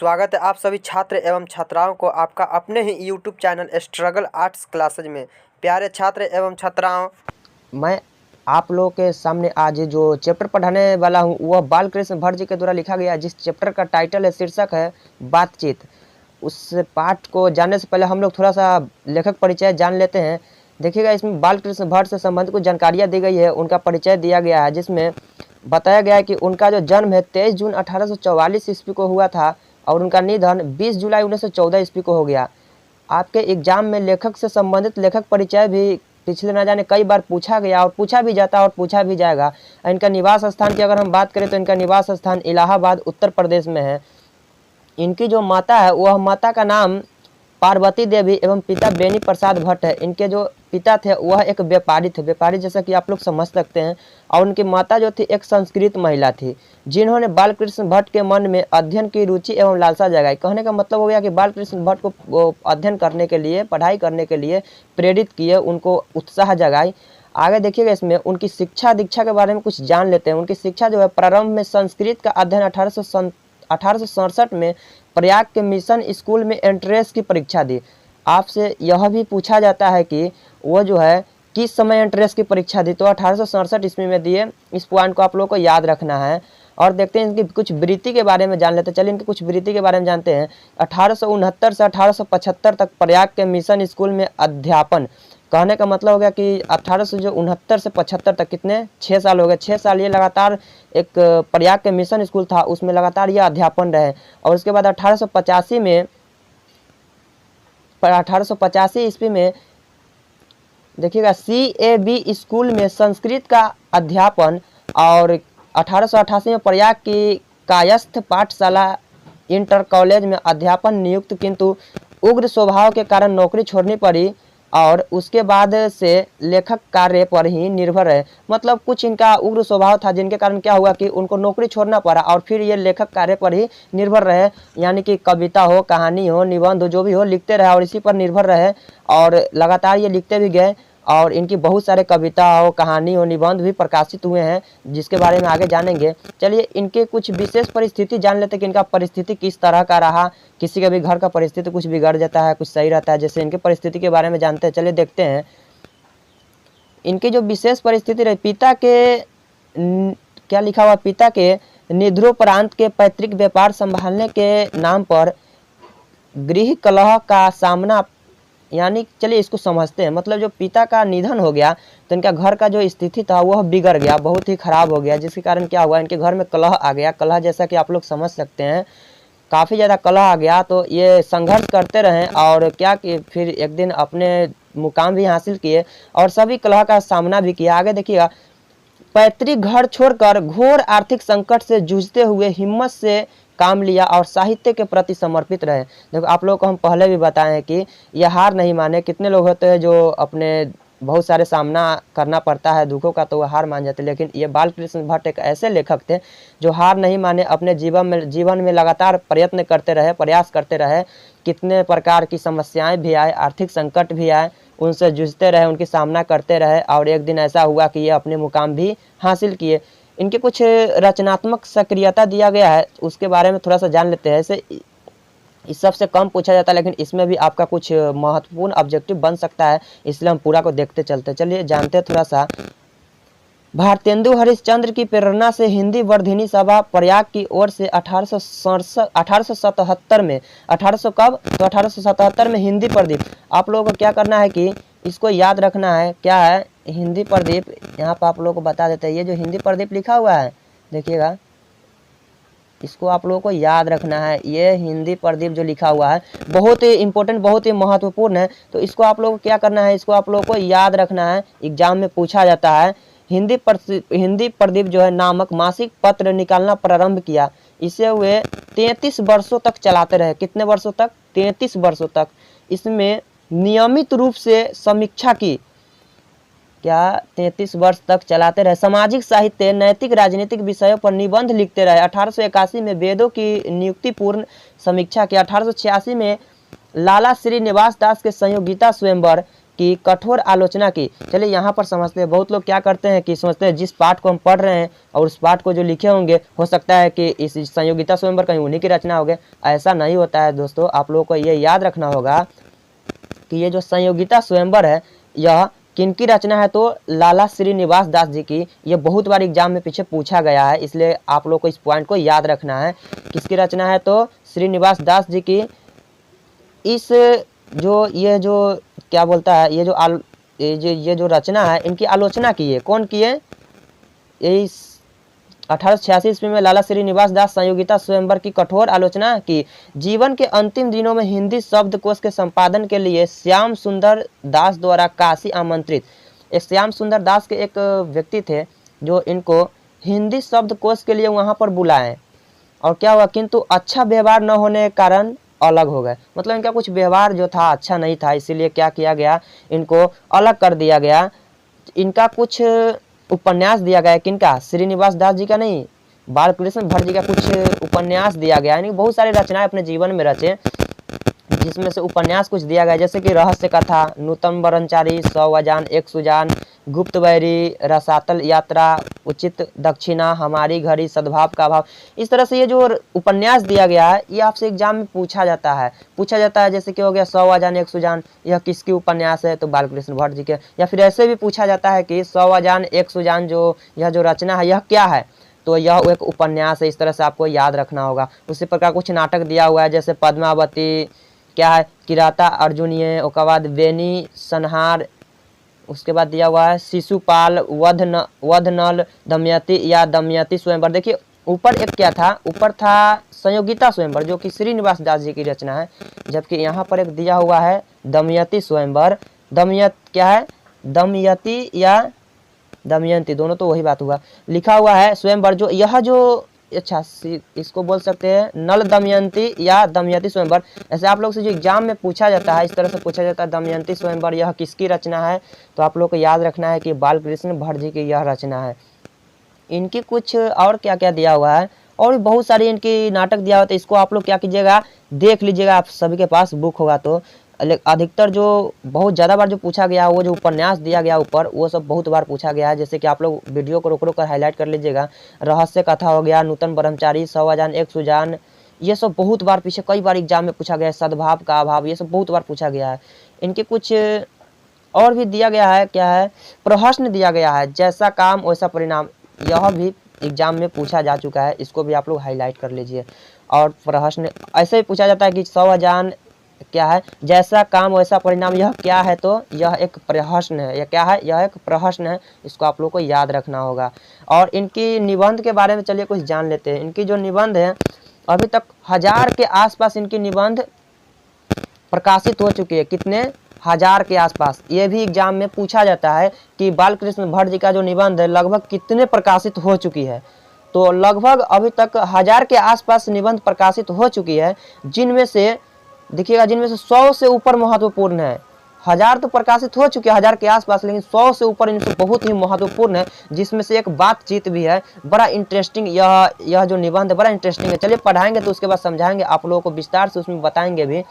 स्वागत है आप सभी छात्र एवं छात्राओं को आपका अपने ही YouTube channel struggle arts classes में। प्यारे छात्र एवं छात्राओं, मैं आप लोगों के सामने आज जो चैप्टर पढ़ाने वाला हूँ वह बालकृष्ण भट्ट जी के द्वारा लिखा गया, जिस चैप्टर का टाइटल है, शीर्षक है बातचीत। उस पाठ को जानने से पहले हम लोग थोड़ा सा लेखक परिचय जान लेते हैं। देखिएगा, इसमें बालकृष्ण भट्ट से संबंधित कुछ जानकारियाँ दी गई है, उनका परिचय दिया गया है, जिसमें बताया गया है कि उनका जो जन्म है 23 जून 1844 ईस्वी को हुआ था और उनका निधन 20 जुलाई 1914 ईस्वी को हो गया। आपके एग्जाम में लेखक से संबंधित लेखक परिचय भी पिछले न जाने कई बार पूछा गया और पूछा भी जाता है और पूछा भी जाएगा। इनका निवास स्थान की अगर हम बात करें तो इनका निवास स्थान इलाहाबाद उत्तर प्रदेश में है। इनकी जो माता है वह माता का नाम पार्वती देवी एवं पिता बेनी प्रसाद भट्ट है। इनके जो पिता थे वह एक व्यापारी थे, व्यापारी जैसा कि आप लोग समझ सकते हैं। और उनकी माता जो थी एक संस्कृत महिला थी, जिन्होंने बालकृष्ण भट्ट के मन में अध्ययन की रुचि एवं लालसा जगाई। कहने का मतलब हो गया कि बालकृष्ण भट्ट को अध्ययन करने के लिए, पढ़ाई करने के लिए प्रेरित किए, उनको उत्साह जगाई। आगे देखिएगा, इसमें उनकी शिक्षा दीक्षा के बारे में कुछ जान लेते हैं। उनकी शिक्षा जो है, प्रारंभ में संस्कृत का अध्ययन 1867 में प्रयाग के मिशन स्कूल में एंट्रेंस की परीक्षा दी। आपसे यह भी पूछा जाता है कि वो जो है किस समय एंट्रेंस की परीक्षा दी, तो 1867 ईस्वी में दिए। इस पॉइंट को आप लोगों को याद रखना है। और देखते हैं इनकी कुछ वृत्ति के बारे में जान लेते हैं। चलिए इनकी कुछ वृत्ति के बारे में जानते हैं। 1869 से 1875 तक प्रयाग के मिशन स्कूल में अध्यापन। कहने का मतलब हो गया कि 1869 से 75 तक कितने 6 साल हो गए। 6 साल ये लगातार एक प्रयाग के मिशन स्कूल था, उसमें लगातार ये अध्यापन रहे। और उसके बाद 1885 ईस्वी में देखिएगा CAB स्कूल में संस्कृत का अध्यापन। और 1888 में प्रयाग की कायस्थ पाठशाला इंटर कॉलेज में अध्यापन नियुक्त, किंतु उग्र स्वभाव के कारण नौकरी छोड़नी पड़ी और उसके बाद से लेखक कार्य पर ही निर्भर रहे। मतलब कुछ इनका उग्र स्वभाव था, जिनके कारण क्या हुआ कि उनको नौकरी छोड़ना पड़ा और फिर ये लेखक कार्य पर ही निर्भर रहे। यानी कि कविता हो, कहानी हो, निबंध हो, जो भी हो लिखते रहे और इसी पर निर्भर रहे और लगातार ये लिखते भी गए। और इनकी बहुत सारे कविता हो, कहानी हो, निबंध भी प्रकाशित हुए हैं, जिसके बारे में आगे जानेंगे। चलिए इनके कुछ विशेष परिस्थिति जान लेते हैं कि इनका परिस्थिति किस तरह का रहा। किसी का भी घर का परिस्थिति कुछ बिगड़ जाता है, कुछ सही रहता है। जैसे इनके परिस्थिति के बारे में जानते हैं, चलिए देखते हैं। इनकी जो विशेष परिस्थिति रही, पिता के क्या लिखा हुआ, पिता के निधनोपरांत के पैतृक व्यापार संभालने के नाम पर गृह कलह का सामना। यानी चलिए इसको समझते हैं। मतलब जो पिता का निधन हो गया तो इनका घर का जो स्थिति था वह बिगड़ गया, बहुत ही खराब हो गया, जिसके कारण क्या हुआ, इनके घर में कलह आ गया। कलह जैसा कि आप लोग समझ सकते हैं, काफ़ी ज़्यादा कलह आ गया। तो ये संघर्ष करते रहे और क्या कि फिर एक दिन अपने मुकाम भी हासिल किए और सभी कलह का सामना भी किया। आगे देखिएगा, पैतृक घर छोड़कर घोर आर्थिक संकट से जूझते हुए हिम्मत से काम लिया और साहित्य के प्रति समर्पित रहे। देखो, आप लोगों को हम पहले भी बताए हैं कि यह हार नहीं माने। कितने लोग होते हैं जो अपने बहुत सारे सामना करना पड़ता है दुखों का, तो वह हार मान जाते हैं। लेकिन ये बालकृष्ण भट्ट एक ऐसे लेखक थे जो हार नहीं माने, अपने जीवन में लगातार प्रयत्न करते रहे, प्रयास करते रहे। कितने प्रकार की समस्याएं भी आए, आर्थिक संकट भी आए, उनसे जूझते रहे, उनकी सामना करते रहे और एक दिन ऐसा हुआ कि ये अपने मुकाम भी हासिल किए। इनके कुछ रचनात्मक सक्रियता दिया गया है, उसके बारे में थोड़ा सा जान लेते हैं। ऐसे इस सबसे कम पूछा जाता है, लेकिन इसमें भी आपका कुछ महत्वपूर्ण ऑब्जेक्टिव बन सकता है, इसलिए हम पूरा को देखते चलते। चलिए जानते हैं थोड़ा सा। भारतेंदु हरिश्चंद्र की प्रेरणा से हिंदी वर्धिनी सभा प्रयाग की ओर से 1877 में 1800 कब, तो 1877 में हिंदी प्रदीप। आप लोगों को क्या करना है कि इसको याद रखना है, क्या है हिंदी प्रदीप। यहाँ पर आप लोगों को बता देते हैं, ये जो हिंदी प्रदीप लिखा हुआ है देखिएगा, इसको आप लोगों को याद रखना है। ये हिंदी प्रदीप जो लिखा हुआ है बहुत ही इंपॉर्टेंट, बहुत ही महत्वपूर्ण है। तो इसको आप लोगों को क्या करना है, इसको आप लोगों को याद रखना है, एग्जाम में पूछा जाता है। हिंदी प्रदीप जो है नामक मासिक पत्र निकालना प्रारंभ किया। इसे वे 33 वर्षों तक चलाते रहे। कितने वर्षों तक, 33 वर्षों तक। इसमें नियमित रूप से समीक्षा की, क्या 33 वर्ष तक चलाते रहे। सामाजिक साहित्य, नैतिक राजनीतिक विषयों पर निबंध लिखते रहे। 1881 में वेदों की नियुक्तिपूर्ण समीक्षा की। 1886 में लाला श्रीनिवास दास के संयोगिता स्वयंवर की कठोर आलोचना की। चलिए यहाँ पर समझते हैं। बहुत लोग क्या करते हैं कि सोचते हैं जिस पाठ को हम पढ़ रहे हैं और उस पाठ को जो लिखे होंगे हो सकता है कि इस संयोगिता स्वयंवर कहीं उन्हीं की रचना हो गए। ऐसा नहीं होता है दोस्तों। आप लोगों को ये याद रखना होगा कि ये जो संयोगिता स्वयंवर है यह किनकी रचना है, तो लाला श्रीनिवास दास जी की। ये बहुत बार एग्जाम में पीछे पूछा गया है, इसलिए आप लोग को इस पॉइंट को याद रखना है। किसकी रचना है, तो श्रीनिवास दास जी की। इस जो ये जो क्या बोलता है, ये जो रचना है इनकी आलोचना की है। कौन की है, इस 1886 ईस्वी में लाला श्रीनिवास दास संयोगिता स्वयंवर की कठोर आलोचना की। जीवन के अंतिम दिनों में हिंदी शब्दकोश के संपादन के लिए श्याम सुंदर दास द्वारा काशी आमंत्रित। श्याम सुंदर दास के एक व्यक्ति थे जो इनको हिंदी शब्दकोश के लिए वहां पर बुलाए, और क्या हुआ, किंतु अच्छा व्यवहार न होने के कारण अलग हो गए। मतलब इनका कुछ व्यवहार जो था अच्छा नहीं था, इसीलिए क्या किया गया, इनको अलग कर दिया गया। इनका कुछ उपन्यास दिया गया, किनका, श्रीनिवास दास जी का नहीं, बालकृष्ण भट्ट जी का कुछ उपन्यास दिया गया। यानी बहुत सारी रचनाएं अपने जीवन में रचे, जिसमें से उपन्यास कुछ दिया गया, जैसे कि रहस्य कथा, नूतन ब्रह्मचारी, 100 अजान, एक सुजान, गुप्त बैरी, रसातल यात्रा, उचित दक्षिणा, हमारी घड़ी, सद्भाव का अभाव। इस तरह से ये जो उपन्यास दिया गया है ये आपसे एग्जाम में पूछा जाता है। जैसे कि हो गया 100 अजान एक सुजान, यह किसकी उपन्यास है, तो बालकृष्ण भट्ट जी के। या फिर ऐसे भी पूछा जाता है कि 100 अजान एक सुजान यह जो रचना है यह क्या है, तो यह एक उपन्यास है। इस तरह से आपको याद रखना होगा। उसी प्रकार कुछ नाटक दिया हुआ है, जैसे पद्मावती, क्या है, किराता अर्जुनीय, उसके बाद बेनी संहार, उसके बाद दिया हुआ है शिशुपाल, वध नल, दमयंती या दमयंती स्वयंवर। देखिए ऊपर एक क्या था, ऊपर था संयोगिता स्वयंवर जो कि श्रीनिवास दास जी की रचना है, जबकि यहाँ पर एक दिया हुआ है दमयंती स्वयंवर। क्या है, दमयंती या दमयंती, दोनों तो वही बात हुआ। लिखा हुआ है स्वयंवर, जो यह जो अच्छा इसको बोल सकते हैं नल दमयंती या दमयंती स्वयंवर। ऐसे आप लोग से जो एग्जाम में पूछा जाता है, इस तरह से पूछा जाता है दमयंती स्वयंवर यह किसकी रचना है, तो आप लोग को याद रखना है कि बालकृष्ण भट्ट जी की यह रचना है। इनकी कुछ और क्या क्या दिया हुआ है, और भी बहुत सारी इनकी नाटक दिया हुआ है, तो इसको आप लोग क्या कीजिएगा, देख लीजिएगा। आप सभी के पास बुक होगा तो अधिकतर जो बहुत ज़्यादा बार जो पूछा गया वो जो उपन्यास दिया गया ऊपर, वो सब बहुत बार पूछा गया है। जैसे कि आप लोग वीडियो को रोक कर हाईलाइट कर लीजिएगा। रहस्य कथा हो गया, नूतन ब्रह्मचारी, 100 अजान एक सुजान, ये सब बहुत बार पीछे कई बार एग्जाम में पूछा गया है। सद्भाव का अभाव, ये सब बहुत बार पूछा गया है। इनके कुछ और भी दिया गया है, क्या है, प्रश्न दिया गया है, जैसा काम वैसा परिणाम, यह भी एग्जाम में पूछा जा चुका है। इसको भी आप लोग हाईलाइट कर लीजिए। और प्रश्न ऐसे ही पूछा जाता है कि 100 अजान क्या है, जैसा काम वैसा परिणाम, यह क्या है, तो यह एक प्रश्न है। यह क्या है, यह एक प्रश्न है। इसको आप लोग को याद रखना होगा। और इनकी निबंध के बारे में चलिए कुछ जान लेते हैं। इनकी जो निबंध है अभी तक 1000 के आसपास इनकी निबंध प्रकाशित हो चुकी है। कितने, 1000 के आसपास। ये भी एग्जाम में पूछा जाता है कि बालकृष्ण भट्ट जी का जो निबंध है लगभग कितने प्रकाशित हो चुकी है, तो लगभग अभी तक 1000 के आसपास निबंध प्रकाशित हो चुकी है, जिनमें से देखिएगा, जिनमें से 100 से ऊपर महत्वपूर्ण है। 1000 तो प्रकाशित हो चुके हैं, 1000 के आसपास, लेकिन 100 से ऊपर इनसे बहुत ही महत्वपूर्ण है, जिसमें से एक बातचीत भी है। बड़ा इंटरेस्टिंग यह जो निबंध है बड़ा इंटरेस्टिंग है। चलिए पढ़ाएंगे तो उसके बाद समझाएंगे आप लोगों को विस्तार से, उसमें बताएंगे भी।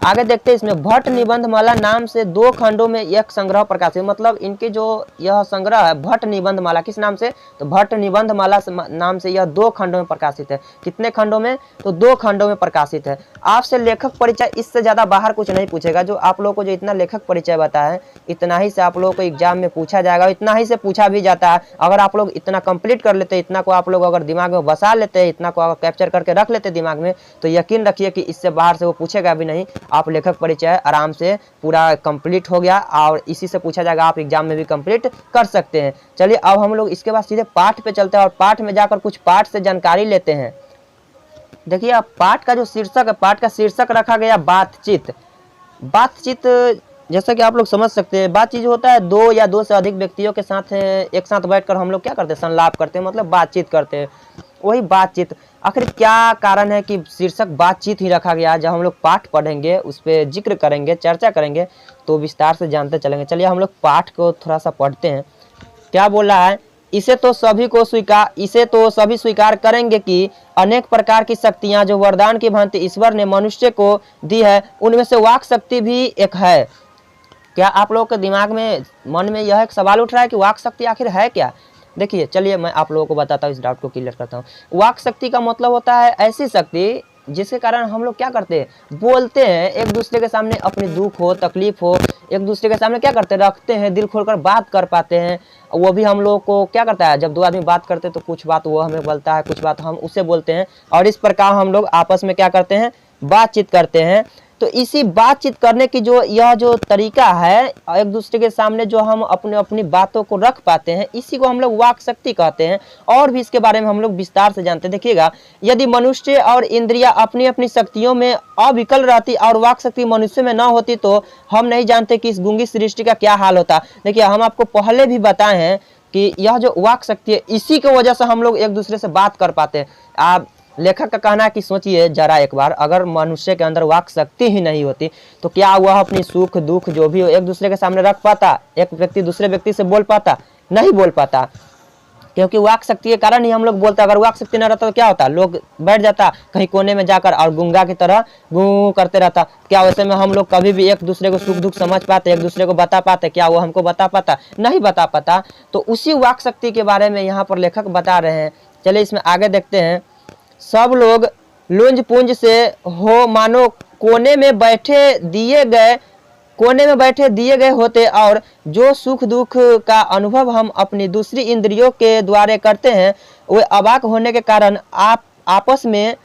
आगे देखते हैं। इसमें भट्ट निबंध माला नाम से 2 खंडों में एक संग्रह प्रकाशित, मतलब इनके जो यह संग्रह है भट्ट निबंध माला, किस नाम से, तो भट्ट निबंध माला नाम से यह 2 खंडों में प्रकाशित है। कितने खंडों में, तो 2 खंडों में प्रकाशित है। आपसे लेखक परिचय, इससे ज्यादा बाहर कुछ नहीं पूछेगा। जो आप लोगों को जो इतना लेखक परिचय बताया है इतना ही से आप लोगों को एग्जाम में पूछा जाएगा, इतना ही से पूछा भी जाता है। अगर आप लोग इतना कंप्लीट कर लेते, इतना को आप लोग अगर दिमाग में बसा लेते, इतना को अगर कैप्चर करके रख लेते दिमाग में, तो यकीन रखिए कि इससे बाहर से वो पूछेगा भी नहीं। आप लेखक परिचय आराम से पूरा कंप्लीट हो गया, और इसी से पूछा जाएगा, आप एग्जाम में भी कंप्लीट कर सकते हैं। चलिए अब हम लोग इसके बाद सीधे पाठ पे चलते हैं, और पाठ में जाकर कुछ पाठ से जानकारी लेते हैं। देखिए अब पाठ का जो शीर्षक है, पाठ का शीर्षक रखा गया बातचीत। बातचीत जैसा कि आप लोग समझ सकते हैं, बातचीत होता है 2 या 2 से अधिक व्यक्तियों के साथ एक साथ बैठकर हम लोग क्या करते हैं, संलाप करते हैं, मतलब बातचीत करते हैं, वही बातचीत। आखिर क्या कारण है कि शीर्षक बातचीत ही रखा गया। जब हम लोग पाठ पढ़ेंगे उस पर जिक्र करेंगे, चर्चा करेंगे, तो विस्तार से जानते चलेंगे। चलिए हम लोग पाठ को थोड़ा सा पढ़ते हैं। क्या बोल रहा है, इसे तो सभी स्वीकार करेंगे कि अनेक प्रकार की शक्तियां जो वरदान की भांति ईश्वर ने मनुष्य को दी है, उनमें से वाक शक्ति भी एक है। क्या आप लोगों के दिमाग में मन में यह एक सवाल उठ रहा है कि वाक शक्ति आखिर है क्या? देखिए चलिए मैं आप लोगों को बताता हूँ, इस डाउट को क्लियर करता हूँ। वाक शक्ति का मतलब होता है ऐसी शक्ति जिसके कारण हम लोग क्या करते हैं, बोलते हैं एक दूसरे के सामने, अपनी दुख हो तकलीफ हो एक दूसरे के सामने क्या करते हैं, रखते हैं, दिल खोलकर बात कर पाते हैं। वो भी हम लोग को क्या करता है, जब दो आदमी बात करते हैं तो कुछ बात वो हमें बोलता है, कुछ बात हम उससे बोलते हैं, और इस प्रकार हम लोग आपस में क्या करते हैं, बातचीत करते हैं। तो इसी बातचीत करने की जो यह जो तरीका है, एक दूसरे के सामने जो हम अपने अपनी बातों को रख पाते हैं, इसी को हम लोग वाक शक्ति कहते हैं। और भी इसके बारे में हम लोग विस्तार से जानते हैं। देखिएगा, यदि मनुष्य और इंद्रियां अपनी अपनी शक्तियों में अविकल रहती और वाक शक्ति मनुष्य में न होती तो हम नहीं जानते कि इस गूंगी सृष्टि का क्या हाल होता। देखिए हम आपको पहले भी बताए हैं कि यह जो वाक शक्ति है, इसी की वजह से हम लोग एक दूसरे से बात कर पाते हैं। आप लेखक का कहना है कि सोचिए जरा एक बार, अगर मनुष्य के अंदर वाक शक्ति ही नहीं होती तो क्या वह अपनी सुख दुख जो भी हो एक दूसरे के सामने रख पाता? एक व्यक्ति दूसरे व्यक्ति से बोल पाता? नहीं बोल पाता, क्योंकि वाक शक्ति के कारण ही हम लोग बोलते। अगर वाक शक्ति न रहता तो क्या होता, लोग बैठ जाता कहीं कोने में जाकर और गूंगा की तरह गूं करते रहता। क्या वैसे में हम लोग कभी भी एक दूसरे को सुख दुख समझ पाते, एक दूसरे को बता पाते? क्या वो हमको बता पाता? नहीं बता पाता। तो उसी वाक शक्ति के बारे में यहाँ पर लेखक बता रहे हैं। चलिए इसमें आगे देखते हैं। सब लोग लुंज पुंज से हो मानो कोने में बैठे दिए गए होते, और जो सुख दुख का अनुभव हम अपनी दूसरी इंद्रियों के द्वारा करते हैं वे अवाक होने के कारण आप आपस में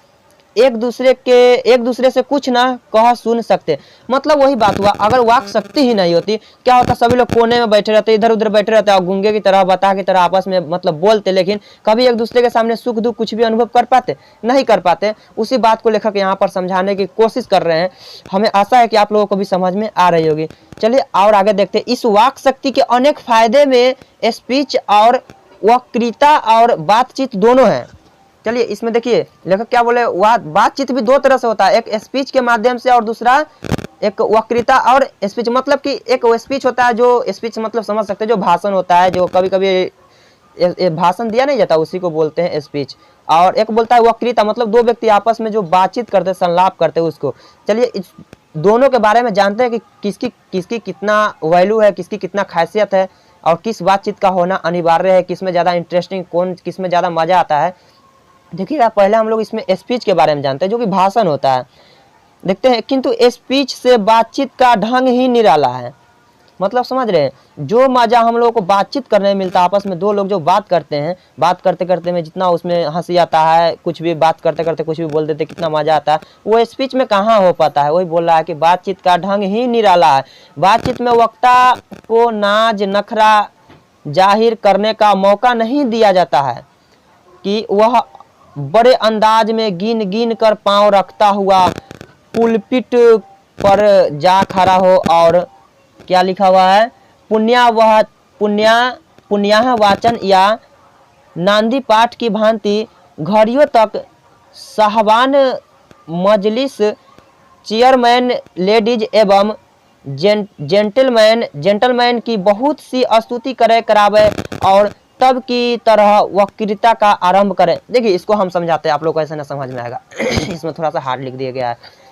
एक दूसरे से कुछ ना कह सुन सकते। मतलब वही बात हुआ, अगर वाक शक्ति ही नहीं होती क्या होता, सभी लोग कोने में बैठे रहते, इधर उधर बैठे रहते और गूंगे की तरह बता की तरह आपस में मतलब बोलते, लेकिन कभी एक दूसरे के सामने सुख दुख कुछ भी अनुभव कर पाते? नहीं कर पाते। उसी बात को लेखक यहाँ पर समझाने की कोशिश कर रहे हैं। हमें आशा है कि आप लोगों को भी समझ में आ रही होगी। चलिए और आगे देखते हैं। इस वाक शक्ति के अनेक फायदे में स्पीच और वक्तृता और बातचीत दोनों हैं। चलिए इसमें देखिए लेखक क्या बोले, बातचीत भी दो तरह से होता है, एक स्पीच के माध्यम से और दूसरा एक वक्तृता और स्पीच। मतलब कि एक वो स्पीच होता है, जो स्पीच मतलब समझ सकते हैं, जो भाषण होता है, जो कभी कभी भाषण दिया नहीं जाता, उसी को बोलते हैं स्पीच। और एक बोलता है वक्तृता, मतलब दो व्यक्ति आपस में जो बातचीत करते, संलाप करते उसको। चलिए इस दोनों के बारे में जानते हैं कि किसकी कितना वैल्यू है, किसकी कितना खासियत है, और किस बातचीत का होना अनिवार्य है, किसमें ज़्यादा इंटरेस्टिंग, किसमें ज़्यादा मजा आता है। देखिएगा पहले हम लोग इसमें स्पीच के बारे में जानते हैं, जो कि भाषण होता है। देखते हैं, किंतु स्पीच से बातचीत का ढंग ही निराला है। मतलब समझ रहे हैं, जो मजा हम लोगों को बातचीत करने में मिलता है, आपस में दो लोग जो बात करते हैं, बात करते करते में जितना उसमें हंसी आता है, कुछ भी बात करते करते कुछ भी बोल देते, कितना मजा आता है, वो स्पीच में कहाँ हो पाता है। वही बोल रहा है कि बातचीत का ढंग ही निराला है। बातचीत में वक्ता को नाज नखरा जाहिर करने का मौका नहीं दिया जाता है कि वह बड़े अंदाज में गिन कर पांव रखता हुआ पुलपिट पर जा खड़ा हो और क्या लिखा हुआ है, पुण्याह वाचन या नांदी पाठ की भांति घड़ियों तक साहबान मजलिस चेयरमैन लेडीज एवं जेंटलमैन की बहुत सी स्तुति करावे और तब की तरह वक्तृता का आरंभ करें। देखिए इसको हम समझाते हैं, आप लोग को ऐसे ना समझ में आएगा। इसमें थोड़ा सा हार्ड लिख दिया गया है।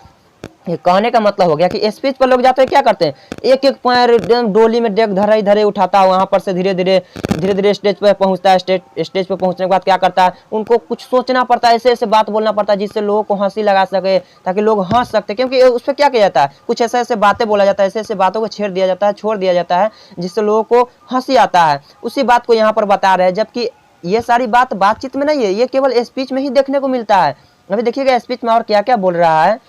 ये कहने का मतलब हो गया कि स्पीच पर लोग जाते हैं, क्या करते हैं, एक एक पैर डोली में डेग धरे उठाता है, वहां पर से धीरे धीरे स्टेज पर पहुंचता है। स्टेज पर पहुंचने के बाद क्या करता है, उनको कुछ सोचना पड़ता है, ऐसे बात बोलना पड़ता है जिससे लोगों को हंसी लगा सके, ताकि लोग हंस सकते, क्योंकि उस पर क्या किया जाता है, कुछ ऐसे बातें बोला जाता है, ऐसे बातों को छोड़ दिया जाता है जिससे लोगों को हंसी आता है। उसी बात को यहाँ पर बता रहे हैं, जबकि ये सारी बातचीत में नहीं है, ये केवल स्पीच में ही देखने को मिलता है। अभी देखिएगा स्पीच में और क्या क्या बोल रहा है।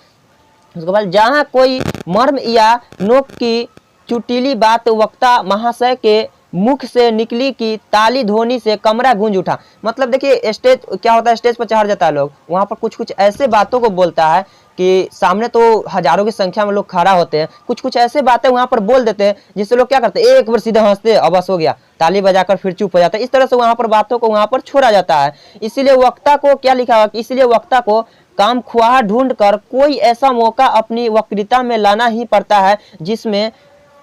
उसके बाद जहाँ कोई मर्म या नोक की चुटीली बात वक्ता महाशय के मुख से निकली कि ताली ध्वनि से कमरा गूंज उठा। मतलब देखिए स्टेज क्या होता है, स्टेज पर चढ़ जाता है लोग, वहाँ पर कुछ ऐसे बातों को बोलता है कि सामने तो हजारों की संख्या में लोग खड़ा होते हैं, कुछ ऐसे बातें वहाँ पर बोल देते हैं जिससे लोग क्या करते हैं, एक बार सीधे हंसते, अब बस हो गया, ताली बजाकर फिर चुप हो जाता है। इस तरह से वहाँ पर बातों को वहाँ पर छोड़ा जाता है। इसीलिए वक्ता को क्या लिखा हुआ, इसलिए वक्ता को काम ख्वाह ढूंढ कर कोई ऐसा मौका अपनी वक्तृता में लाना ही पड़ता है जिसमें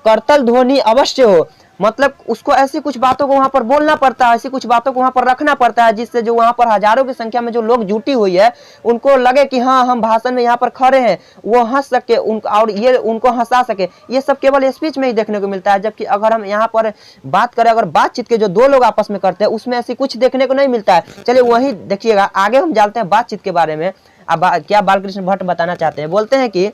करतल ध्वनि अवश्य हो। मतलब उसको ऐसी कुछ बातों को वहां पर बोलना पड़ता है, ऐसी कुछ बातों को वहां पर रखना पड़ता है जिससे जो वहां पर हजारों की संख्या में जो लोग जुटी हुई है उनको लगे कि हाँ हम भाषण में यहाँ पर खड़े हैं, वो हंस सके और ये उनको हंसा सके। ये सब केवल स्पीच में ही देखने को मिलता है। जबकि अगर हम यहाँ पर बात करें, अगर बातचीत के जो दो लोग आपस में करते हैं उसमें ऐसी कुछ देखने को नहीं मिलता है। चलिए वही देखिएगा, आगे हम जानते हैं बातचीत के बारे में। अब क्या बालकृष्ण भट्ट बताना चाहते हैं, बोलते हैं कि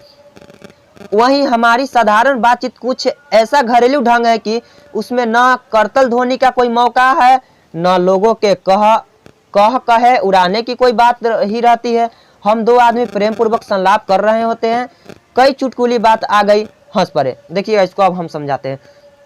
वहीं हमारी साधारण बातचीत कुछ ऐसा घरेलू ढंग है कि उसमें न करतल ध्वनि का कोई मौका है, न लोगों के कहे उड़ाने की कोई बात ही रहती है। हम दो आदमी प्रेम पूर्वक संलाप कर रहे होते हैं, कई चुटकुली बात आ गई, हंस पड़े। देखिएगा, इसको अब हम समझाते हैं।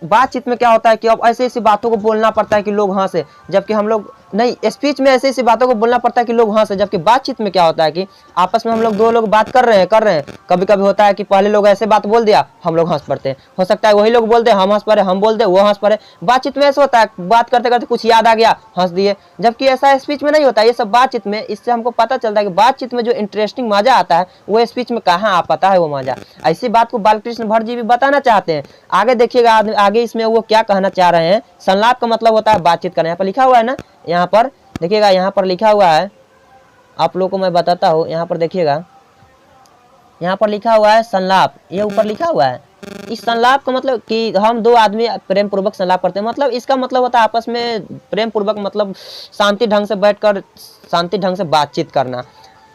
बातचीत में क्या होता है कि अब ऐसी ऐसी बातों को बोलना पड़ता है कि लोग हंसे, जबकि हम लोग नहीं, स्पीच में ऐसी ऐसी बातों को बोलना पड़ता है कि लोग हंसे। जबकि बातचीत में क्या होता है कि आपस में हम लोग दो लोग बात कर रहे हैं, कभी कभी होता है कि पहले लोग ऐसे बात बोल दिया, हम लोग हंस पड़ते हैं। हो सकता है वही लोग बोलते हैं, हम हंस पड़े, हम बोलते वो हंस पड़े। बातचीत में ऐसा होता है, बात करते करते कुछ याद आ गया, हंस दिए। जबकि ऐसा स्पीच में नहीं होता। ये सब बातचीत में, इससे हमको पता चलता है कि बातचीत में जो इंटरेस्टिंग मजा आता है वो स्पीच में कहाँ आ पाता है वो मजा। ऐसी बात को बालकृष्ण भट्ट जी भी बताना चाहते हैं। आगे देखिएगा, आगे इसमें वो क्या कहना चाह रहे हैं। संलाप का मतलब होता है बातचीत करना। यहाँ पर लिखा हुआ है ना, यहाँ पर देखिएगा, यहाँ पर लिखा हुआ है, आप लोगों को मैं बताता हूँ। यहाँ पर देखिएगा, यहाँ पर लिखा हुआ है संलाप, ये ऊपर लिखा हुआ है। इस संलाप का मतलब कि हम दो आदमी प्रेम पूर्वक संलाप करते हैं, मतलब इसका मतलब होता है आपस में प्रेम पूर्वक, मतलब शांति ढंग से बैठकर शांति ढंग से बातचीत करना।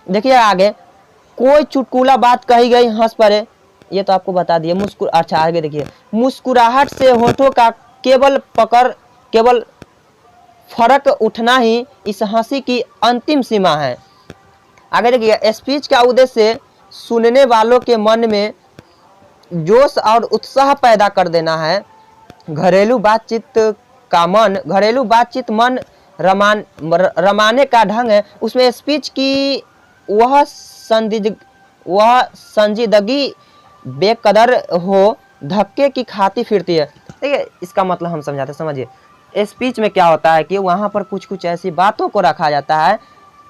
देखिए आगे, कोई चुटकुला बात कही गई, हंस पड़े, ये तो आपको बता दिए। अच्छा आगे देखिए, मुस्कुराहट से होठों का केवल फर्क उठना ही इस हंसी की अंतिम सीमा है। आगे देखिए, स्पीच का उद्देश्य सुनने वालों के मन में जोश और उत्साह पैदा कर देना है। घरेलू बातचीत मन रमाने का ढंग है। उसमें स्पीच की वह संजीदगी बेकदर हो, धक्के की खाती फिरती है। देखिए, इसका मतलब हम समझाते, समझिए। स्पीच में क्या होता है कि वहाँ पर कुछ ऐसी बातों को रखा जाता है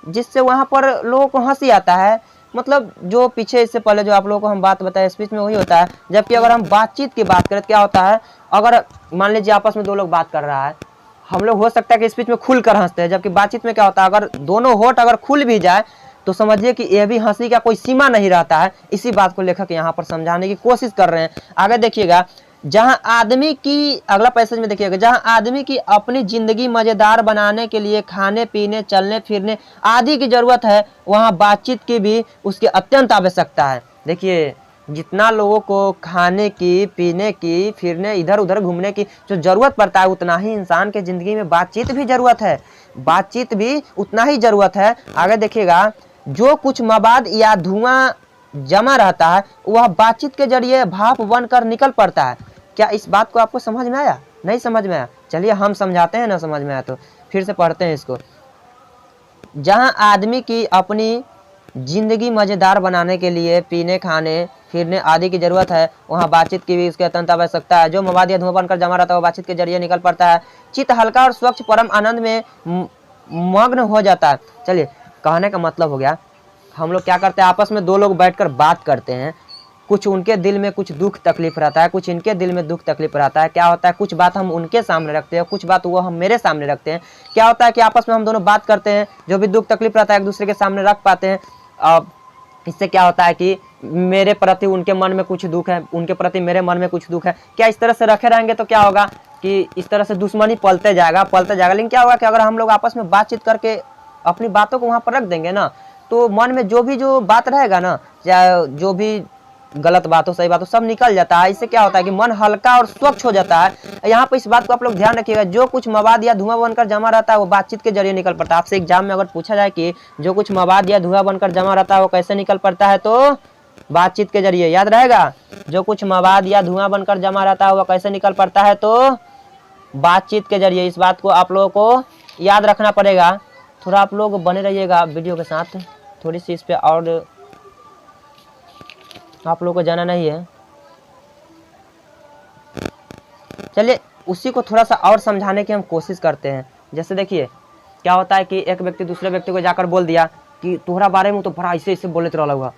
जिससे वहाँ पर लोगों को हंसी आता है। मतलब जो पीछे इससे पहले जो आप लोगों को हम बात बताए, स्पीच में वही होता है। जबकि अगर हम बातचीत की बात करें तो क्या होता है, अगर मान लीजिए आपस में दो लोग बात कर रहा है, हम लोग हो सकता है कि स्पीच में खुल कर हंसते हैं। जबकि बातचीत में क्या होता है, अगर दोनों होठ अगर खुल भी जाए तो समझिए कि यह भी हंसी का कोई सीमा नहीं रहता है। इसी बात को लेखक यहाँ पर समझाने की कोशिश कर रहे हैं। आगे देखिएगा, जहां आदमी की, अगला पैसेज में देखिएगा, जहां आदमी की अपनी जिंदगी मजेदार बनाने के लिए खाने पीने चलने फिरने आदि की जरूरत है, वहां बातचीत की भी उसकी अत्यंत आवश्यकता है। देखिए, जितना लोगों को खाने की, पीने की, फिरने, इधर उधर घूमने की जो जरूरत पड़ता है, उतना ही इंसान के जिंदगी में बातचीत भी जरूरत है। बातचीत भी उतना ही जरूरत है। आगे देखिएगा, जो कुछ मवाद या धुआं जमा रहता है वह बातचीत के जरिए भाप बनकर निकल पड़ता है। क्या इस बात को आपको समझ में आया? नहीं समझ में आया? चलिए हम समझाते हैं ना, समझ में आया तो फिर से पढ़ते हैं इसको। जहां आदमी की अपनी जिंदगी मजेदार बनाने के लिए पीने, खाने, फिरने आदि की जरूरत है, वहां बातचीत की भी उसकी अत्यंत आवश्यकता है। जो मवाद या धुआं बनकर जमा रहता है वो बातचीत के जरिए निकल पड़ता है। चित्त हल्का और स्वच्छ परम आनंद में मग्न हो जाता है। चलिए, कहने का मतलब हो गया, हम लोग क्या करते हैं, आपस में दो लोग बैठकर बात करते हैं, कुछ उनके दिल में कुछ दुख तकलीफ रहता है, कुछ इनके दिल में दुख तकलीफ रहता है। क्या होता है, कुछ बात हम उनके सामने रखते हैं, कुछ बात वो हम मेरे सामने रखते हैं। क्या होता है कि आपस में हम दोनों बात करते हैं, जो भी दुख तकलीफ रहता है एक दूसरे के सामने रख पाते हैं। इससे क्या होता है कि मेरे प्रति उनके मन में कुछ दुख है, उनके प्रति मेरे मन में कुछ दुख है। क्या इस तरह से रखे रहेंगे तो क्या होगा कि इस तरह से दुश्मनी पलते जाएगा। लेकिन क्या होगा कि अगर हम लोग आपस में बातचीत करके अपनी बातों को वहाँ पर रख देंगे ना, तो मन में जो बात रहेगा ना, चाहे जो भी गलत बात हो सही बात हो, सब निकल जाता है। इससे क्या होता है कि मन हल्का और स्वच्छ हो जाता है। यहाँ पर इस बात को आप लोग ध्यान रखिएगा, जो कुछ मवाद या धुआं बनकर जमा रहता है वो बातचीत के जरिए निकल पड़ता है। आपसे एग्जाम में अगर पूछा जाए कि जो कुछ मवाद या धुआं बनकर जमा रहता है वो कैसे निकल पड़ता है, तो बातचीत के जरिए। याद रहेगा, जो कुछ मवाद या धुआं बनकर जमा रहता है वो कैसे निकल पड़ता है, तो बातचीत के जरिए। इस बात को आप लोगों को याद रखना पड़ेगा। थोड़ा आप लोग बने रहिएगा वीडियो के साथ, थोड़ी सी इस पे और आप लोगों को जाना नहीं है। चलिए उसी को थोड़ा सा और समझाने की हम कोशिश करते हैं। जैसे देखिए, क्या होता है कि एक व्यक्ति दूसरे व्यक्ति को जाकर बोल दिया कि तुम्हारा बारे में तो बड़ा ऐसे बोले तो हुआ,